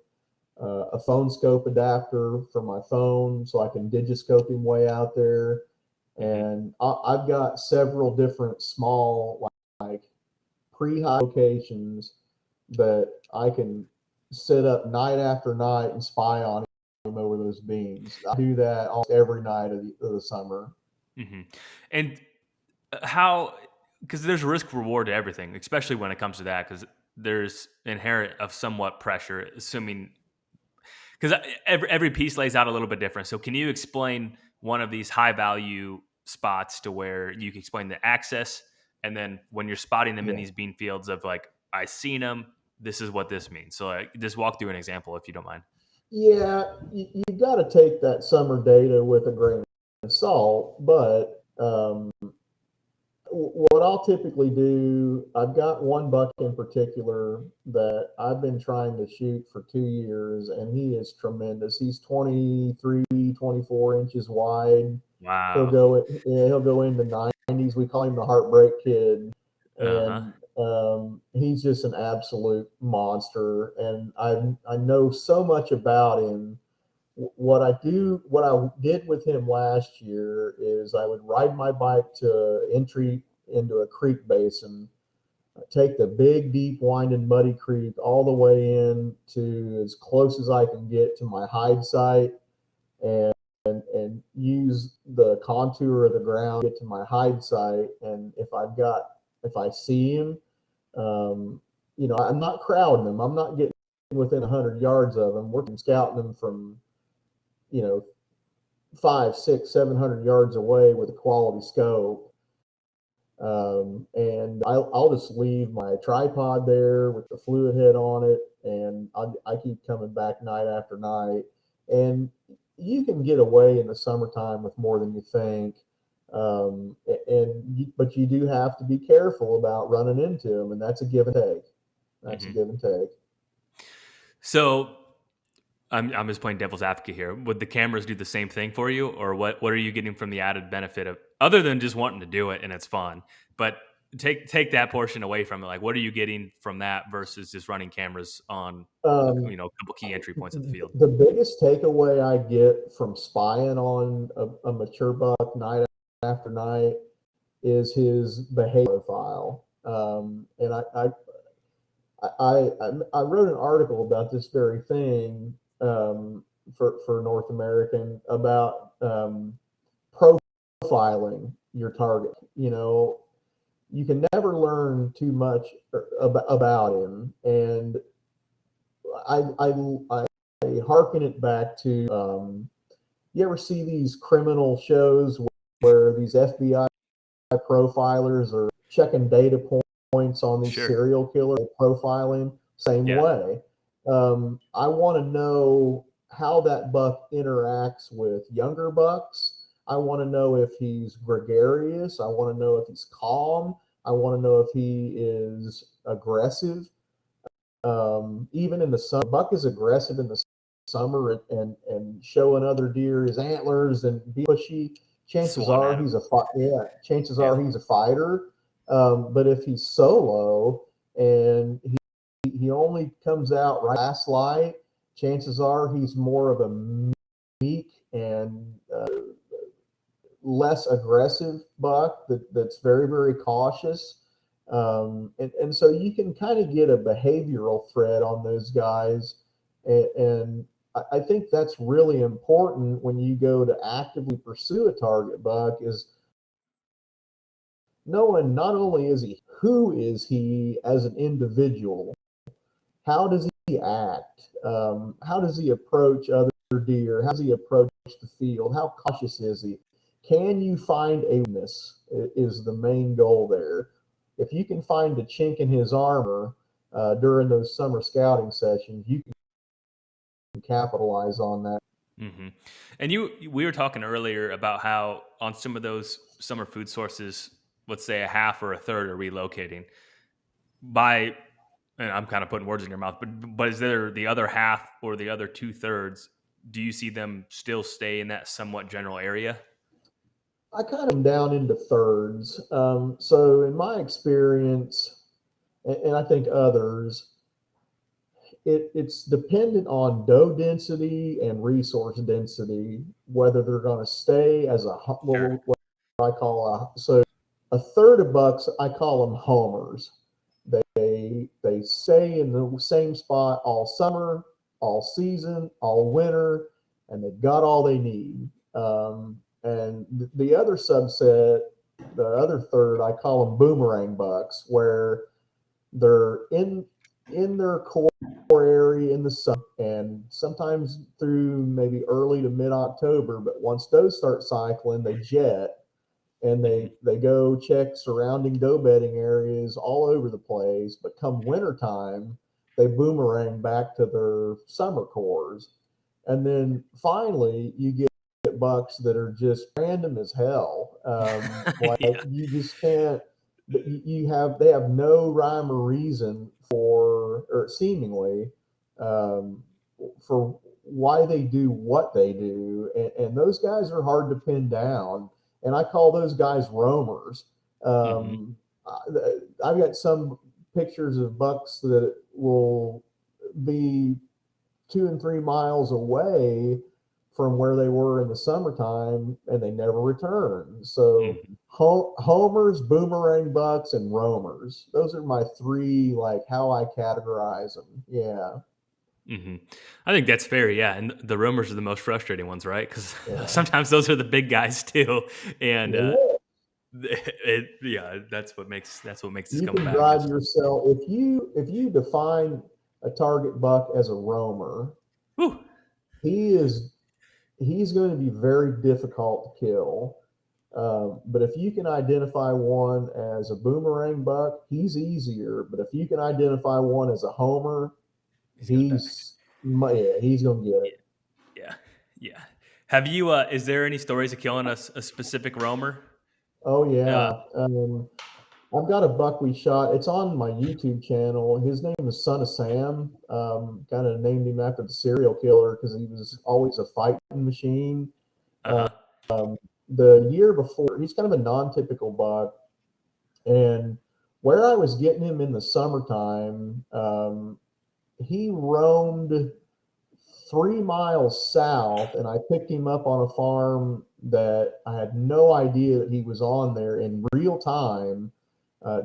a phone scope adapter for my phone so I can digiscope him way out there. Hmm. And I've got several different small, like pre-high locations that I can sit up night after night and spy on him over those beams. I do that almost every night of the summer. Hmm. And how, because there's risk reward to everything, especially when it comes to that, because there's inherent of somewhat pressure, assuming because every piece lays out a little bit different. So can you explain one of these high value spots to where you can explain the access, and then when you're spotting them in Yeah. these bean fields of like, I seen them, this is what this means. So like, just walk through an example if you don't mind. Yeah, you got to take that summer data with a grain of salt, but what I'll typically do, I've got one buck in particular that I've been trying to shoot for 2 years, and he is tremendous. He's 23, 24 inches wide. He'll Wow. go, yeah, he'll go into 90s. We call him the Heartbreak Kid, Uh huh. and he's just an absolute monster. And I know so much about him. What I did with him last year is I would ride my bike to entry into a creek basin, take the big, deep, winding, muddy creek all the way in to as close as I can get to my hide site, and use the contour of the ground to get to my hide site. And if I see him, um, I'm not crowding him. I'm not getting within 100 yards of him. We're scouting him from, you know, 5, 6, 700 yards away with a quality scope. And I'll just leave my tripod there with the fluid head on it, and I keep coming back night after night. And you can get away in the summertime with more than you think. But you do have to be careful about running into them, and that's a give and take. That's a Hmm. give and take. So I'm just playing devil's advocate here. Would the cameras do the same thing for you, or what are you getting from the added benefit of, other than just wanting to do it and it's fun? But take that portion away from it. Like, what are you getting from that versus just running cameras on Um, a couple key entry points of the field? the biggest takeaway I get from spying on a mature buck night after night is his behavior profile. And I wrote an article about this very thing for North American about profiling your target. You know, you can never learn too much about him, and I hearken it back to you ever see these criminal shows where these FBI profilers are checking data points on these Sure. serial killers, profiling same Yeah. way. I want to know how that buck interacts with younger bucks. I want to know if he's gregarious. I want to know if he's calm. I want to know if he is aggressive. Even in the summer, buck is aggressive in the summer and showing other deer his antlers and be pushy. Chances Swan are at him. chances are he's a fighter. But if he's solo and he only comes out right last light, chances are he's more of a meek and less aggressive buck that's very, very cautious. And so you can kind of get a behavioral thread on those guys. And I think that's really important when you go to actively pursue a target buck is knowing not only who is he as an individual, how does he act? How does he approach other deer? How does he approach the field? How cautious is he? Can you find a weakness is the main goal there. If you can find a chink in his armor during those summer scouting sessions, you can capitalize on that. Mm-hmm. And we were talking earlier about how on some of those summer food sources, let's say a half or a third are relocating by, and I'm kind of putting words in your mouth, but is there the other half or the other 2/3? Do you see them still stay in that somewhat general area? I cut them down into thirds. So in my experience, and I think others, it's dependent on doe density and resource density, whether they're going to stay as Sure. what I call a third of bucks, I call them homers. They stay in the same spot all summer, all season, all winter, and they've got all they need. And the other subset, the other third, I call them boomerang bucks, where they're in their core area in the summer and sometimes through maybe early to mid-October. But once those start cycling, they jet and they go check surrounding doe bedding areas all over the place. But come wintertime, they boomerang back to their summer cores. And then finally, you get bucks that are just random as hell. Like Yeah. you just can't. They have no rhyme or reason or seemingly for why they do what they do, and those guys are hard to pin down. And I call those guys roamers. Mm-hmm. I've got some pictures of bucks that will be 2 and 3 miles away from where they were in the summertime, and they never return. So Mm-hmm. homers, boomerang bucks, and roamers. Those are my three, like how I categorize them. Yeah. Mm-hmm. I think that's fair, yeah. And the roamers are the most frustrating ones, right? Because Yeah. sometimes those are the big guys too, and Yeah. yeah, that's what makes this You come can about, I drive guess. yourself if you define a target buck as a roamer, Whew. he is he's going to be very difficult to kill. But if you can identify one as a boomerang buck, he's easier. But if you can identify one as a homer, He's got that. he's going to get it. Yeah, yeah. Have you? Is there any stories of killing a specific roamer? Oh Uh, yeah. I've got a buck we shot. It's on my YouTube channel. His name is Son of Sam. Kind of named him after the serial killer because he was always a fighting machine. uh-huh. The year before, he's kind of a non-typical buck, and where I was getting him in the summertime, he roamed 3 miles south, and I picked him up on a farm that I had no idea that he was on there in real time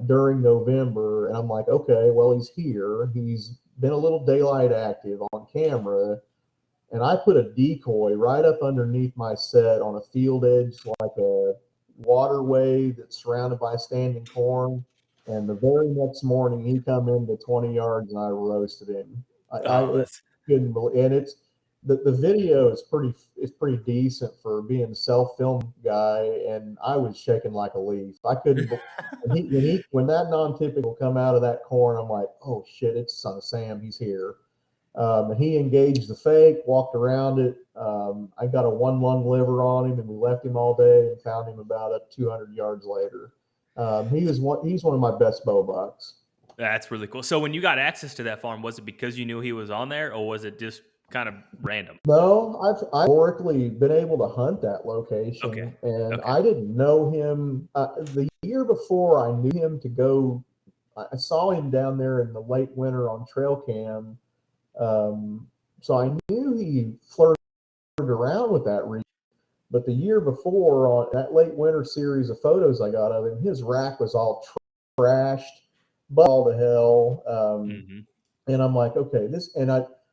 during November. And I'm like, okay, well, he's here. He's been a little daylight active on camera. And I put a decoy right up underneath my set on a field edge, like a waterway that's surrounded by standing corn. And the very next morning, he come into 20 yards and I roasted him. Oh, I that's couldn't believe, and the video is pretty decent for being a self-film guy, and I was shaking like a leaf. I couldn't. When that non-typical come out of that corn, I'm like, oh shit, it's Son of Sam. He's here. And he engaged the fake, walked around it. I got a 1 lung liver on him, and we left him all day and found him about 200 yards later. He's one of my best bow bucks. That's really cool. So when you got access to that farm, was it because you knew he was on there, or was it just kind of random? No, I've historically been able to hunt that location, Okay. and I didn't know him. The year before, I knew him to go. I saw him down there in the late winter on trail cam, so I knew he flirted around with that region. But the year before, on that late winter series of photos I got of him, his rack was all trashed, all to hell. And I'm like, okay, and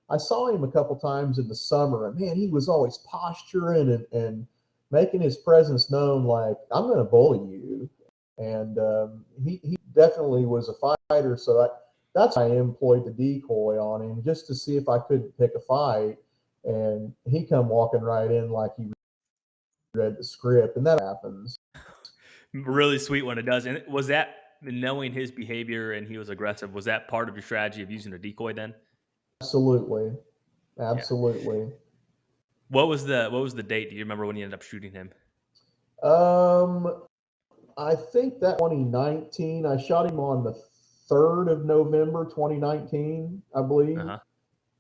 I saw him a couple times in the summer, and man, he was always posturing and making his presence known, like, I'm going to bully you. And he definitely was a fighter, so that's why I employed the decoy on him, just to see if I couldn't pick a fight. And he come walking right in like he read the script, and that happens. Really sweet when it does. And was that, knowing his behavior and he was aggressive, was that part of your strategy of using a decoy then? Absolutely. Yeah. What was the date? Do you remember when you ended up shooting him? I think that 2019. I shot him on the 3rd of November, 2019, I believe.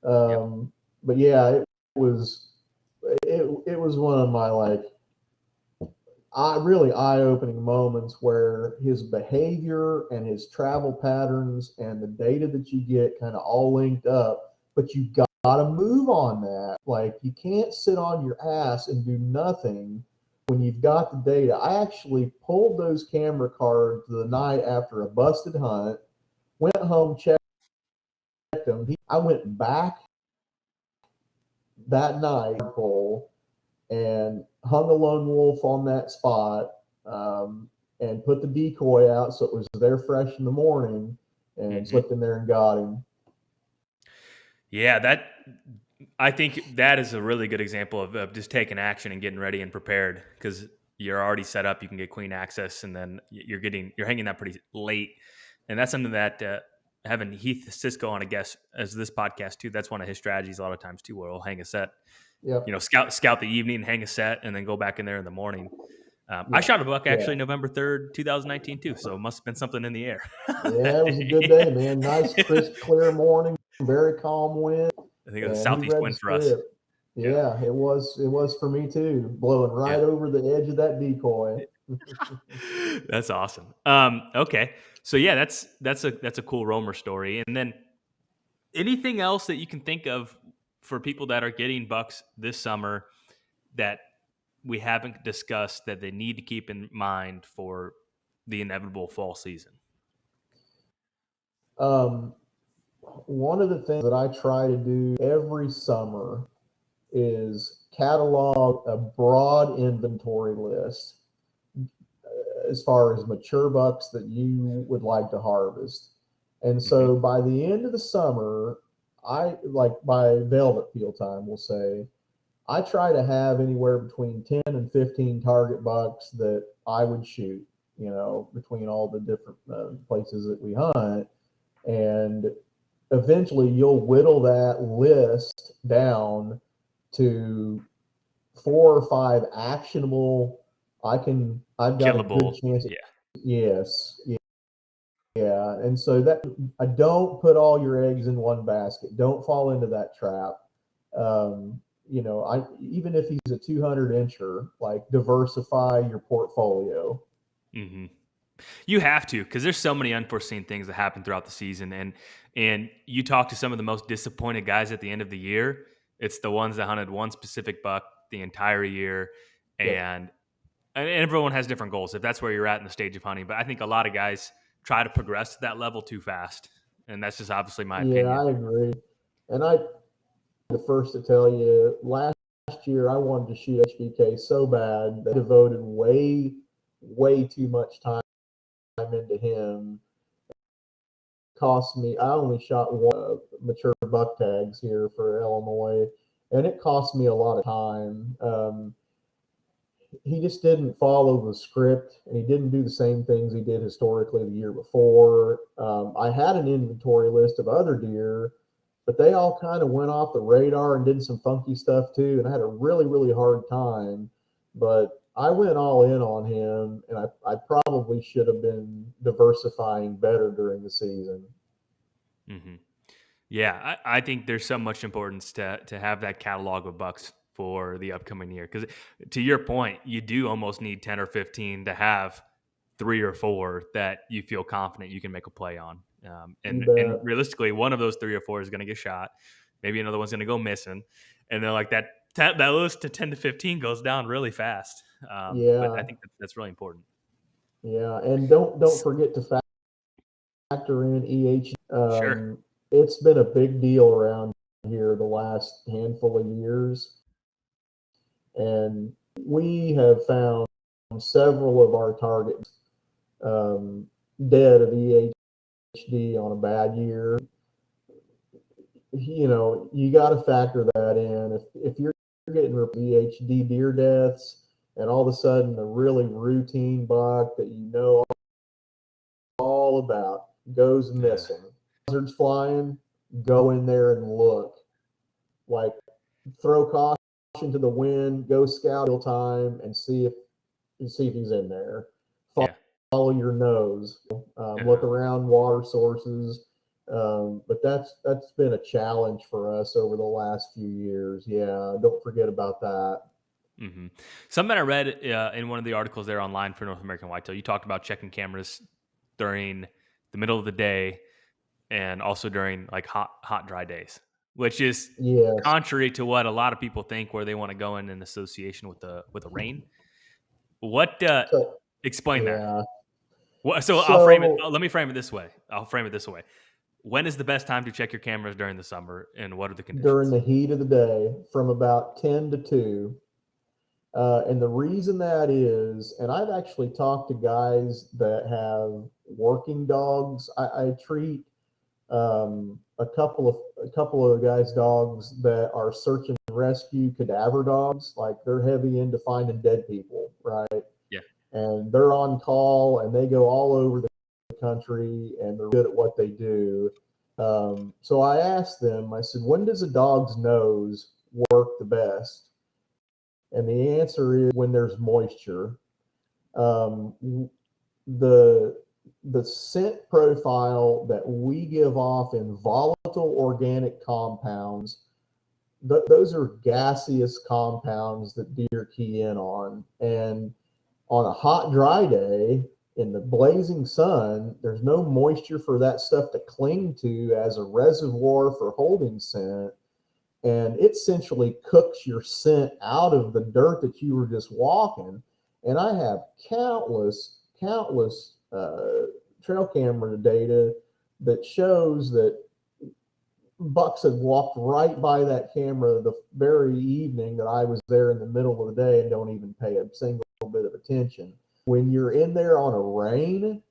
But yeah, it was one of my really eye-opening moments where his behavior and his travel patterns and the data that you get kind of all linked up, but you got to move on that. Like, you can't sit on your ass and do nothing when you've got the data. I actually pulled those camera cards the night after a busted hunt, went home, checked them. I went back that night and hung a lone wolf on that spot, and put the decoy out so it was there fresh in the morning, and slipped in there and got him. Yeah, I think that is a really good example of just taking action and getting ready and prepared, because you're already set up. You can get queen access, and then you're hanging that pretty late, and that's something that having Heath Cisco on a guest as this podcast too. That's one of his strategies a lot of times too, where he'll hang a set. Yep. Scout the evening, hang a set, and then go back in there in the morning. I shot a buck actually November 3rd, 2019 too, so it must have been something in the air. Yeah, it was a good day, man. Nice, crisp, clear morning, very calm wind. I think it was a southeast wind for us. Yeah, it was for me too, blowing right over the edge of that decoy. That's awesome. Okay, so yeah, that's a cool roamer story. And then anything else that you can think of for people that are getting bucks this summer that we haven't discussed that they need to keep in mind for the inevitable fall season? One of the things that I try to do every summer is catalog a broad inventory list as far as mature bucks that you would like to harvest. And so by the end of the summer, by velvet peel time, we'll say, I try to have anywhere between 10 and 15 target bucks that I would shoot, between all the different places that we hunt. And eventually you'll whittle that list down to 4 or 5 actionable. I've got killable. A good chance. Yes. Yeah. And so that I don't put all your eggs in one basket. Don't fall into that trap. Even if he's a 200 incher, diversify your portfolio. Mm-hmm. You have to, because there's so many unforeseen things that happen throughout the season. And you talk to some of the most disappointed guys at the end of the year. It's the ones that hunted one specific buck the entire year. and everyone has different goals if that's where you're at in the stage of hunting. But I think a lot of guys try to progress to that level too fast, and that's just obviously my Yeah, opinion. I agree. And I the first to tell you, last year I wanted to shoot HDK so bad that I devoted way too much time into him. Cost me, I only shot one mature buck tags here for Illinois, and it cost me a lot of time. He just didn't follow the script, and he didn't do the same things he did historically the year before. I had an inventory list of other deer, but they all kind of went off the radar and did some funky stuff too, and I had a really hard time. But I went all in on him, and I probably should have been diversifying better during the season. Mm-hmm. Yeah, I think there's so much importance to have that catalog of bucks for the upcoming year. Because to your point, you do almost need 10 or 15 to have 3 or 4 that you feel confident you can make a play on. And realistically, one of those 3 or 4 is going to get shot. Maybe another one's going to go missing, and then like that list to 10 to 15 goes down really fast. But I think that's really important. Yeah, and don't forget to factor in EH. Sure. It's been a big deal around here the last handful of years, and we have found several of our targets dead of EHD on a bad year. You know, you got to factor that in. If you're getting EHD deer deaths, and all of a sudden a really routine buck that you know all about goes missing, buzzards flying, go in there and look. Like, throw caution to the wind, go scout real time, and see if he's in there. Follow your nose, look around water sources. But that's been a challenge for us over the last few years. Yeah, don't forget about that. Mm-hmm. Something I read in one of the articles there online for North American Whitetail, you talked about checking cameras during the middle of the day and also during like hot, dry days, which is contrary to what a lot of people think, where they want to go in association with the rain. What explain that? So I'll frame it. Let me frame it this way. When is the best time to check your cameras during the summer, and what are the conditions? During the heat of the day, from about 10 to 2. And the reason that is, and I've actually talked to guys that have working dogs. I treat a couple of guys' dogs that are search and rescue cadaver dogs. Like, they're heavy into finding dead people, right? Yeah. And they're on call, and they go all over the country, and they're good at what they do. So I asked them, I said, when does a dog's nose work the best? And the answer is when there's moisture. The scent profile that we give off in volatile organic compounds, those are gaseous compounds that deer key in on. And on a hot, dry day in the blazing sun, there's no moisture for that stuff to cling to as a reservoir for holding scent. And it essentially cooks your scent out of the dirt that you were just walking. And I have countless trail camera data that shows that bucks had walked right by that camera the very evening that I was there in the middle of the day and don't even pay a single bit of attention. When you're in there on a rain,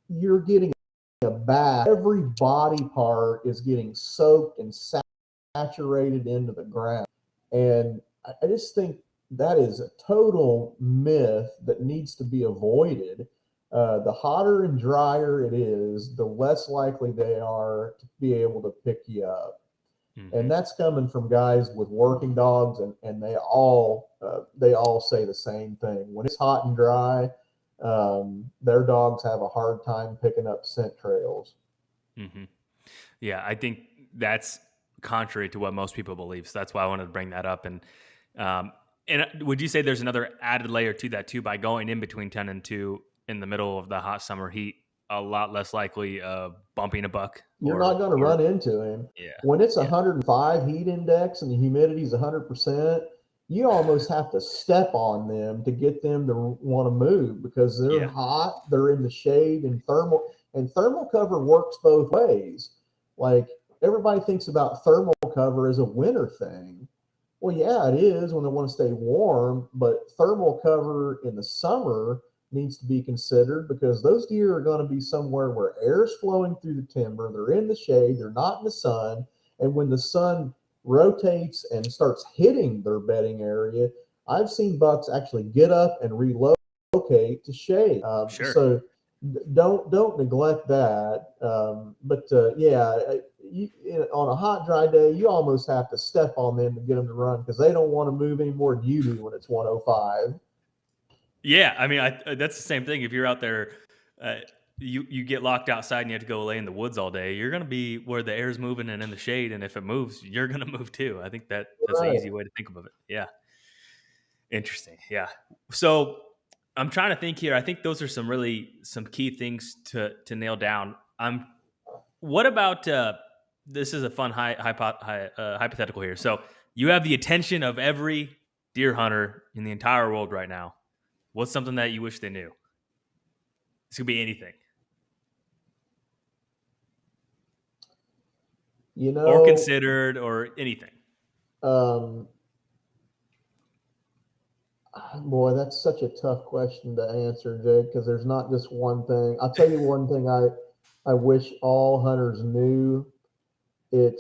you're getting a bath. Every body part is getting soaked and saturated into the ground. And I just think that is a total myth that needs to be avoided. The hotter and drier it is, the less likely they are to be able to pick you up. Mm-hmm. And that's coming from guys with working dogs, and they all say the same thing. When it's hot and dry, their dogs have a hard time picking up scent trails. Mm-hmm. Yeah, I think that's contrary to what most people believe. So that's why I wanted to bring that up. And would you say there's another added layer to that too? By going in between 10 and 2 in the middle of the hot summer heat, a lot less likely bumping a buck. You're not going to run into him. Yeah. When it's 105 heat index and the humidity is 100%, you almost have to step on them to get them to want to move because they're hot, they're in the shade, and thermal cover works both ways. Like everybody thinks about thermal cover as a winter thing. Well, yeah, it is when they want to stay warm, but thermal cover in the summer needs to be considered because those deer are going to be somewhere where air's flowing through the timber. They're in the shade, they're not in the sun. And when the sun rotates and starts hitting their bedding area, I've seen bucks actually get up and relocate to shade. So don't neglect that. On a hot, dry day, you almost have to step on them to get them to run because they don't want to move any more than you do when it's 105. Yeah, I mean, that's the same thing. If you're out there, you get locked outside and you have to go lay in the woods all day. You're going to be where the air's moving and in the shade, and if it moves, you're going to move too. I think that's an easy way to think of it. Yeah, interesting. Yeah. So I'm trying to think here. I think those are some key things to nail down. What about this is a fun hypothetical here. So you have the attention of every deer hunter in the entire world right now. What's something that you wish they knew? This could be anything. Or considered, or anything. Boy, that's such a tough question to answer, Jake, because there's not just one thing. I'll tell you one thing I wish all hunters knew. There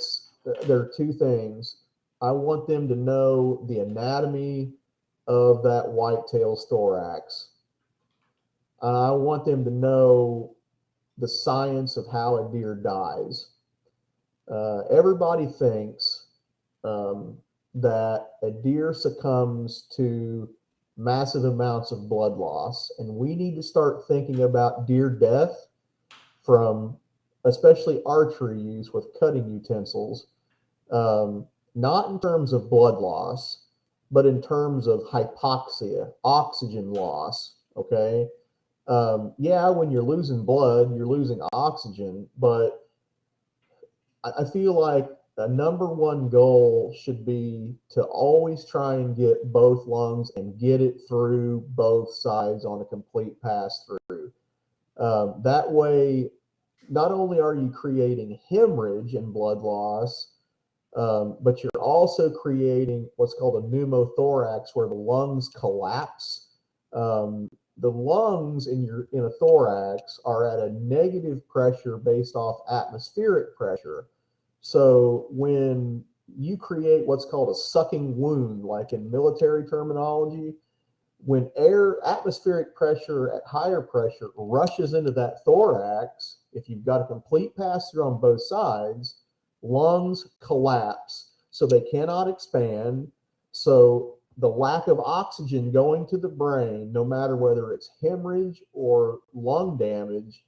are two things. I want them to know the anatomy of that whitetail's thorax. I want them to know the science of how a deer dies. Everybody thinks that a deer succumbs to massive amounts of blood loss, and we need to start thinking about deer death from especially archery use with cutting utensils, not in terms of blood loss, but in terms of hypoxia, oxygen loss. Okay. When you're losing blood, you're losing oxygen, but I feel like a number one goal should be to always try and get both lungs and get it through both sides on a complete pass through. That way, not only are you creating hemorrhage and blood loss, but you're also creating what's called a pneumothorax, where the lungs collapse. The lungs in a thorax are at a negative pressure based off atmospheric pressure. So when you create what's called a sucking wound, like in military terminology, when atmospheric pressure at higher pressure rushes into that thorax, if you've got a complete pass through on both sides, lungs collapse. So they cannot expand. So the lack of oxygen going to the brain, no matter whether it's hemorrhage or lung damage,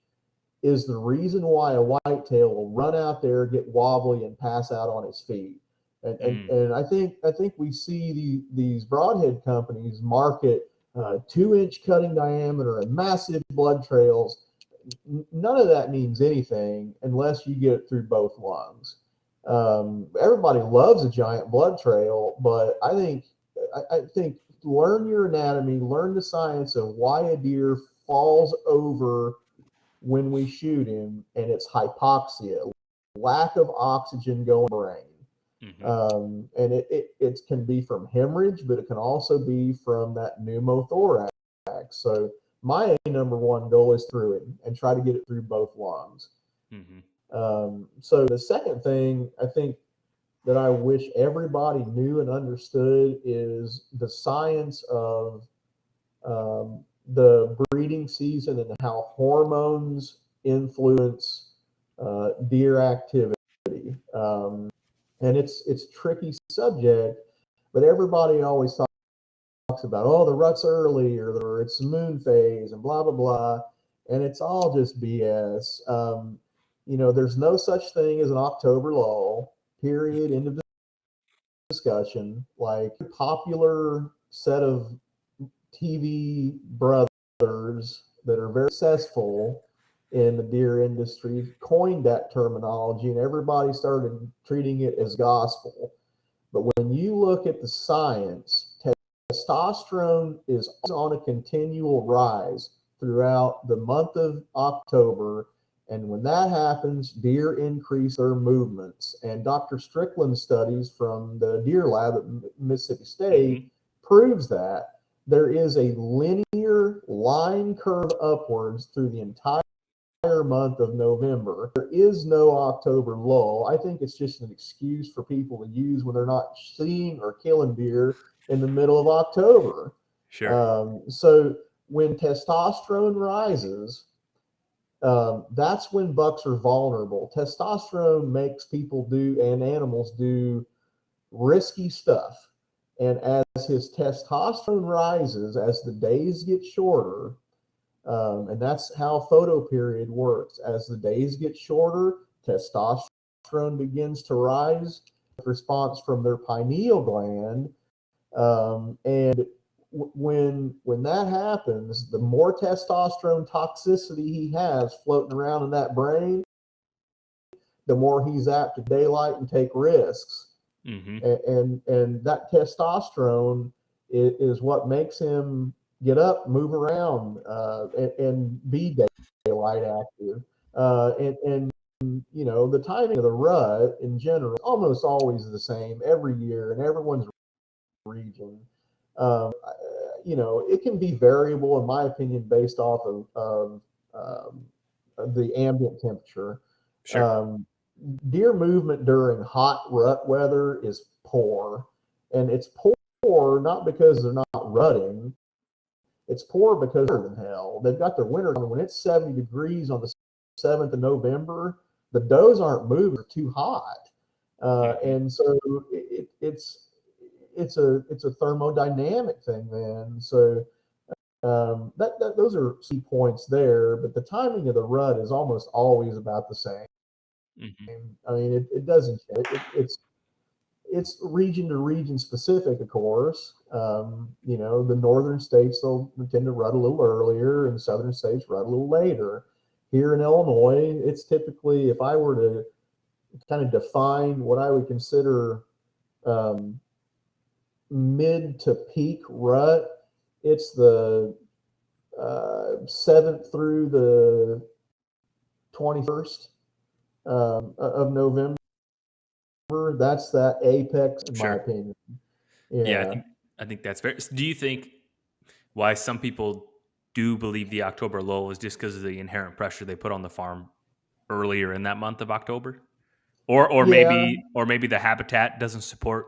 is the reason why a whitetail will run out there, get wobbly, and pass out on his feet. And I think we see these broadhead companies market 2-inch cutting diameter and massive blood trails. None of that means anything unless you get it through both lungs. Everybody loves a giant blood trail, but I think learn your anatomy, learn the science of why a deer falls over when we shoot him, and it's hypoxia, lack of oxygen going to the brain. And it can be from hemorrhage, but it can also be from that pneumothorax. So my number one goal is through it and try to get it through both lungs. So the second thing I think that I wish everybody knew and understood is the science of the breeding season and how hormones influence deer activity. And it's a tricky subject, but everybody always talks about, the rut's early, or it's the moon phase and blah, blah, blah. And it's all just BS. There's no such thing as an October lull, period, end of discussion. Like a popular set of TV brothers that are very successful in the deer industry coined that terminology, and everybody started treating it as gospel. But when you look at the science, testosterone is on a continual rise throughout the month of October. And when that happens, deer increase their movements. And Dr. Strickland's studies from the deer lab at Mississippi State proves that there is a linear line curve upwards through the entire month of November. There is no October lull. I think it's just an excuse for people to use when they're not seeing or killing deer in the middle of October. Sure. So when testosterone rises, that's when bucks are vulnerable. Testosterone makes people do and animals do risky stuff. And as his testosterone rises, as the days get shorter, and that's how photoperiod works. As the days get shorter, testosterone begins to rise, response from their pineal gland. And when that happens, the more testosterone toxicity he has floating around in that brain, the more he's apt to daylight and take risks. And that testosterone is what makes him get up, move around, and be daylight active. And you know, the timing of the rut in general almost always the same every year in everyone's region. You know, it can be variable, in my opinion, based off of the ambient temperature. Sure. Deer movement during hot rut weather is poor, and it's poor not because they're not rutting. It's poor because they're than hell. They've got their winter on. When it's 70 degrees on the 7th of November, the does aren't moving; they're too hot, and so it's a thermodynamic thing then. So those are key points there. But the timing of the rut is almost always about the same. I mean, it doesn't. It's region to region specific, of course. You know, the northern states they'll tend to rut a little earlier, and the southern states rut a little later. Here in Illinois, it's typically, if I were to kind of define what I would consider mid to peak rut, it's the 7th through the 21st of November. That's that apex, in my opinion. Yeah, I think that's fair. Do you think why some people do believe the October lull is just because of the inherent pressure they put on the farm earlier in that month of October, or Yeah, maybe the habitat doesn't support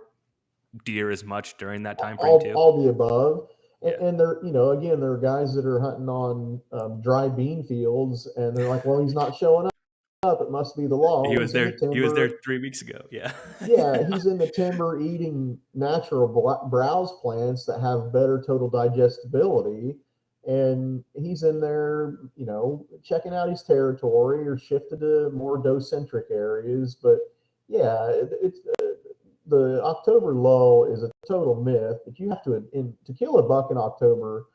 deer as much during that time frame too? all the above. Yeah, And there, you know, again, there are guys that are hunting on dry bean fields, and they're like, "Well, he's not showing up. It must be the law. he was He's in the there. He was timber. there 3 weeks ago. Yeah, Yeah, he's in the timber eating natural browse plants that have better total digestibility, and he's in there, you know, checking out his territory or shifted to more doe-centric areas. But yeah, it's the October lull is a total myth. But you have to kill a buck in October.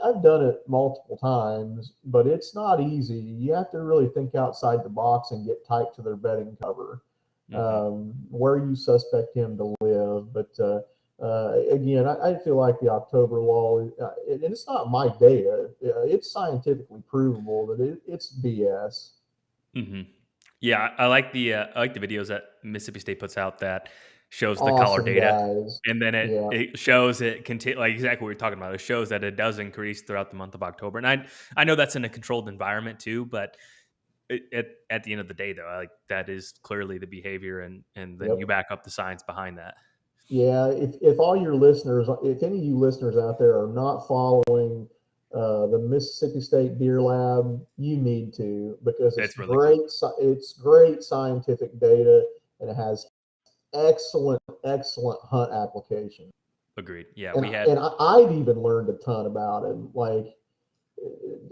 I've done it multiple times, but it's not easy. You have to really think outside the box and get tight to their bedding cover where you suspect him to live. But again, I feel like the October lull, and it's not my data. It's scientifically provable that it's BS. Yeah, I like the videos that Mississippi State puts out that shows the color Awesome data, guys. and then Yeah. it shows it continue like exactly what we're talking about. It shows that it does increase throughout the month of October, and I know that's in a controlled environment too, but at the end of the day, though, like that is clearly the behavior, and then you Yep. back up the science behind that. Yeah, if all your listeners, if any of you listeners out there are not following the Mississippi State Deer Lab, you need to because It's really cool. It's great scientific data, and it has excellent hunt application. Agreed. Yeah, And we had. I've even learned a ton about him. Like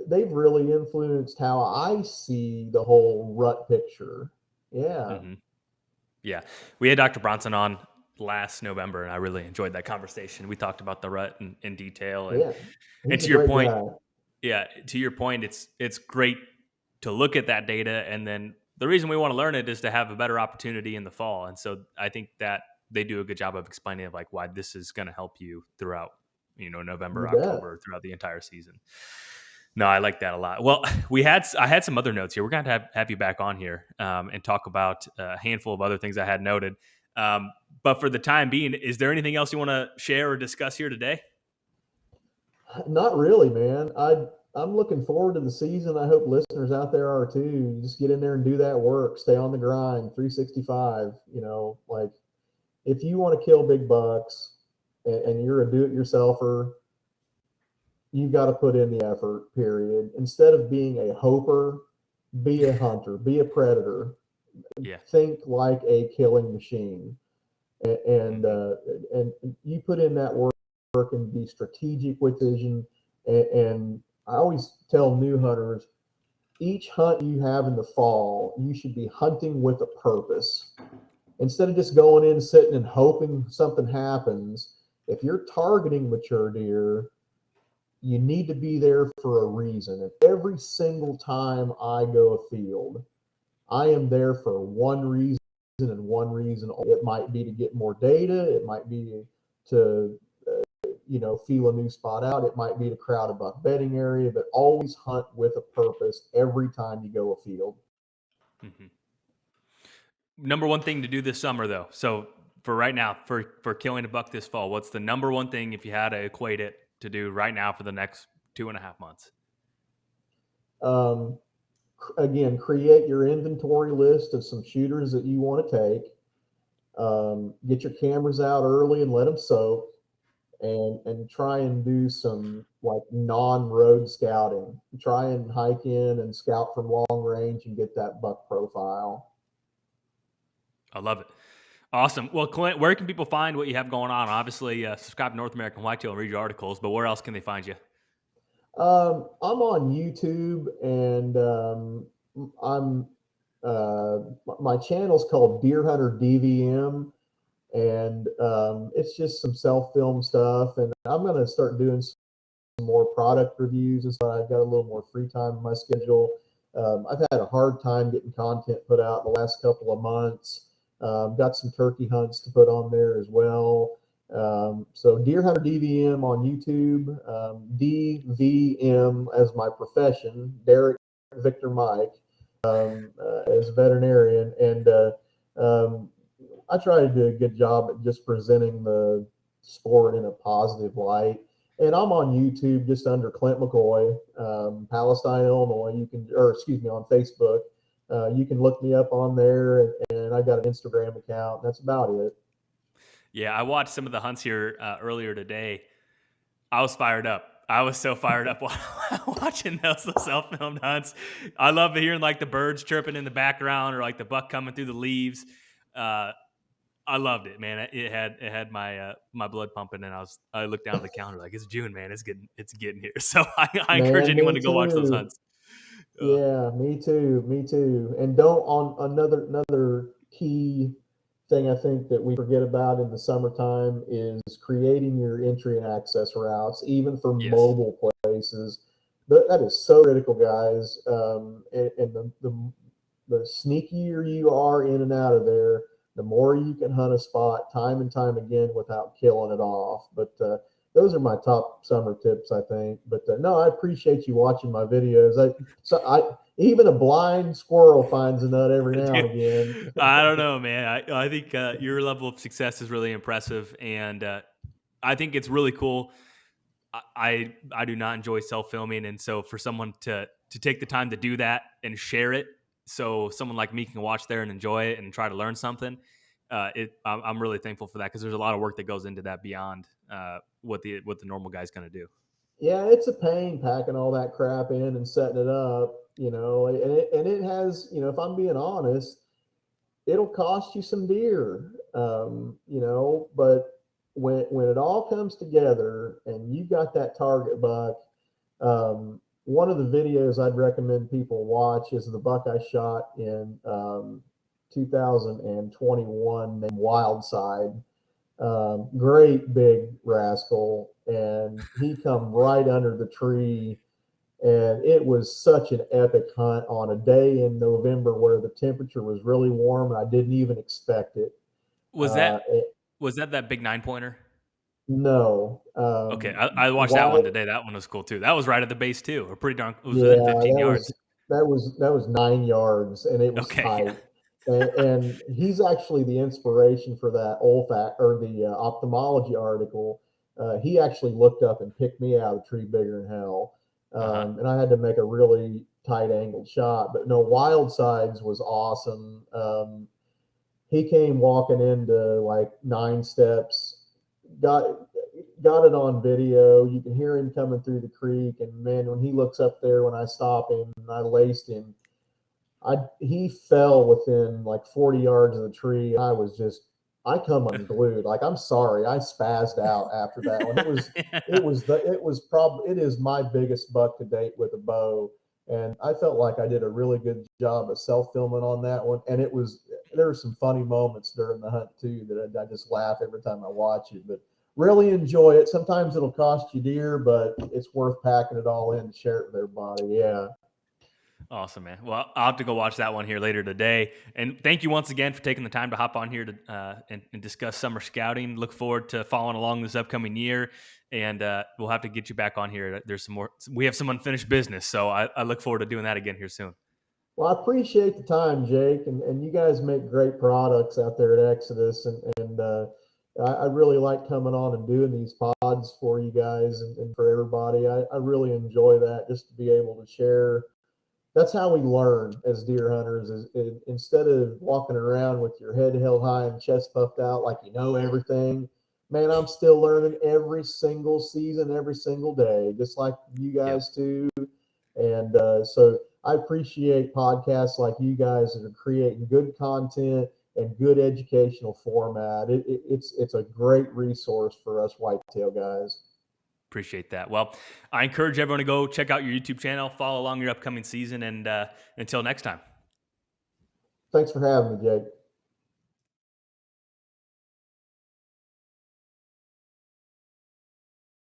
they've really influenced how I see the whole rut picture. Yeah, Mhm. Yeah, we had Dr. Bronson on last November, and I really enjoyed that conversation. We talked about the rut in detail, yeah, and he's a to your great point, guy. yeah, to your point, it's great to look at that data, and then the reason we want to learn it is to have a better opportunity in the fall. And so I think that they do a good job of explaining like why this is going to help you throughout, November, You bet. October, throughout the entire season. No, I like that a lot. Well, I had some other notes here. We're going to have you back on here and talk about a handful of other things I had noted. But for the time being, is there anything else you want to share or discuss here today? Not really, man. I'm looking forward to the season. I hope listeners out there are too. You just get in there and do that work. Stay on the grind, 365. Like if you want to kill big bucks and you're a do-it-yourselfer, you've got to put in the effort, period. Instead of being a hoper, be a hunter, be a predator. Yeah. Think like a killing machine. And you put in that work and be strategic with vision. And I always tell new hunters, each hunt you have in the fall, you should be hunting with a purpose. Instead of just going in, sitting and hoping something happens, if you're targeting mature deer, you need to be there for a reason. And every single time I go afield, I am there for one reason and one reason. It might be to get more data. It might be to, feel a new spot out. It might be to crowd a buck bedding area, but always hunt with a purpose every time you go afield. Mm-hmm. Number one thing to do this summer, though. So for right now, for killing a buck this fall, what's the number one thing, if you had to equate it, to do right now for the next 2.5 months? Again, create your inventory list of some shooters that you want to take. Get your cameras out early and let them soak, and try and do some like non-road scouting. Try and hike in and scout from long range and get that buck profile. I love it. Awesome. Well, Clint, where can people find what you have going on? Obviously, subscribe to North American Whitetail and read your articles, but where else can they find you? I'm on YouTube, and I'm my channel's called Deer Hunter DVM, and it's just some self-film stuff. And I'm going to start doing some more product reviews, and so I've got a little more free time in my schedule. I've had a hard time getting content put out the last couple of months. Got some turkey hunts to put on there as well. So Deer Hunter DVM on YouTube, DVM as my profession, Derek Victor Mike, as a veterinarian. And I try to do a good job at just presenting the sport in a positive light. And I'm on YouTube just under Clint McCoy, Palestine, Illinois. On Facebook. You can look me up on there, and I got an Instagram account. That's about it. Yeah, I watched some of the hunts here earlier today. I was fired up. I was so fired up watching those self-filmed hunts. I love hearing like the birds chirping in the background or like the buck coming through the leaves. I loved it, man. It had my my blood pumping, and I looked down at the calendar like, it's June, man. It's getting here. So I encourage anyone to go watch those hunts. Yeah, me too. And don't on another key thing I think that we forget about in the summertime is creating your entry and access routes, even for mobile places. That is so critical, guys. And the sneakier you are in and out of there, the more you can hunt a spot time and time again without killing it off. But those are my top summer tips, I think. But no, I appreciate you watching my videos. Even a blind squirrel finds a nut every now and again. I don't know, man. I think your level of success is really impressive, and I think it's really cool. I do not enjoy self-filming, and so for someone to take the time to do that and share it, so someone like me can watch there and enjoy it and try to learn something, I'm really thankful for that, because there's a lot of work that goes into that beyond what the normal guy's going to do. Yeah, it's a pain packing all that crap in and setting it up, and it has, if I'm being honest, it'll cost you some deer, but when it all comes together and you got that target buck, one of the videos I'd recommend people watch is the buck I shot in 2021 named Wildside. Great big rascal, and he come right under the tree, and it was such an epic hunt on a day in November where the temperature was really warm and I didn't even expect it. Was that Was that big 9-pointer? No. Okay, I watched that one Wild, today. That one was cool too. That was right at the base too, or pretty darn. It was yeah, within 15 yards. that was 9 yards, and it was Okay, yeah. tight. And he's actually the inspiration for that or the ophthalmology article. He actually looked up and picked me out of the tree bigger than hell, Uh-huh. and I had to make a really tight angled shot. But no, Wild Sides was awesome. He came walking into like 9 steps, got got it on video. You can hear him coming through the creek, and man, when he looks up there, when I stop him and I laced him, he fell within like 40 yards of the tree. I come unglued. Like, I'm sorry, I spazzed out after that one. It is my biggest buck to date with a bow, and I felt like I did a really good job of self filming on that one. And there were some funny moments during the hunt too that I just laugh every time I watch it. But really enjoy it. Sometimes it'll cost you dear, but it's worth packing it all in to share it with everybody. Yeah. Awesome, man. Well, I'll have to go watch that one here later today. And thank you once again for taking the time to hop on here to and discuss summer scouting. Look forward to following along this upcoming year, and we'll have to get you back on here. There's some more. We have some unfinished business, so I look forward to doing that again here soon. Well, I appreciate the time, Jake, and you guys make great products out there at Exodus, and I really like coming on and doing these pods for you guys and for everybody. I really enjoy that, just to be able to share. That's how we learn as deer hunters, is instead of walking around with your head held high and chest puffed out like you know everything. Man, I'm still learning every single season, every single day, just like you Yep. guys do. And so I appreciate podcasts like you guys that are creating good content and good educational format. It's a great resource for us whitetail guys. Appreciate that. Well, I encourage everyone to go check out your YouTube channel, follow along your upcoming season, and until next time. Thanks for having me, Jake.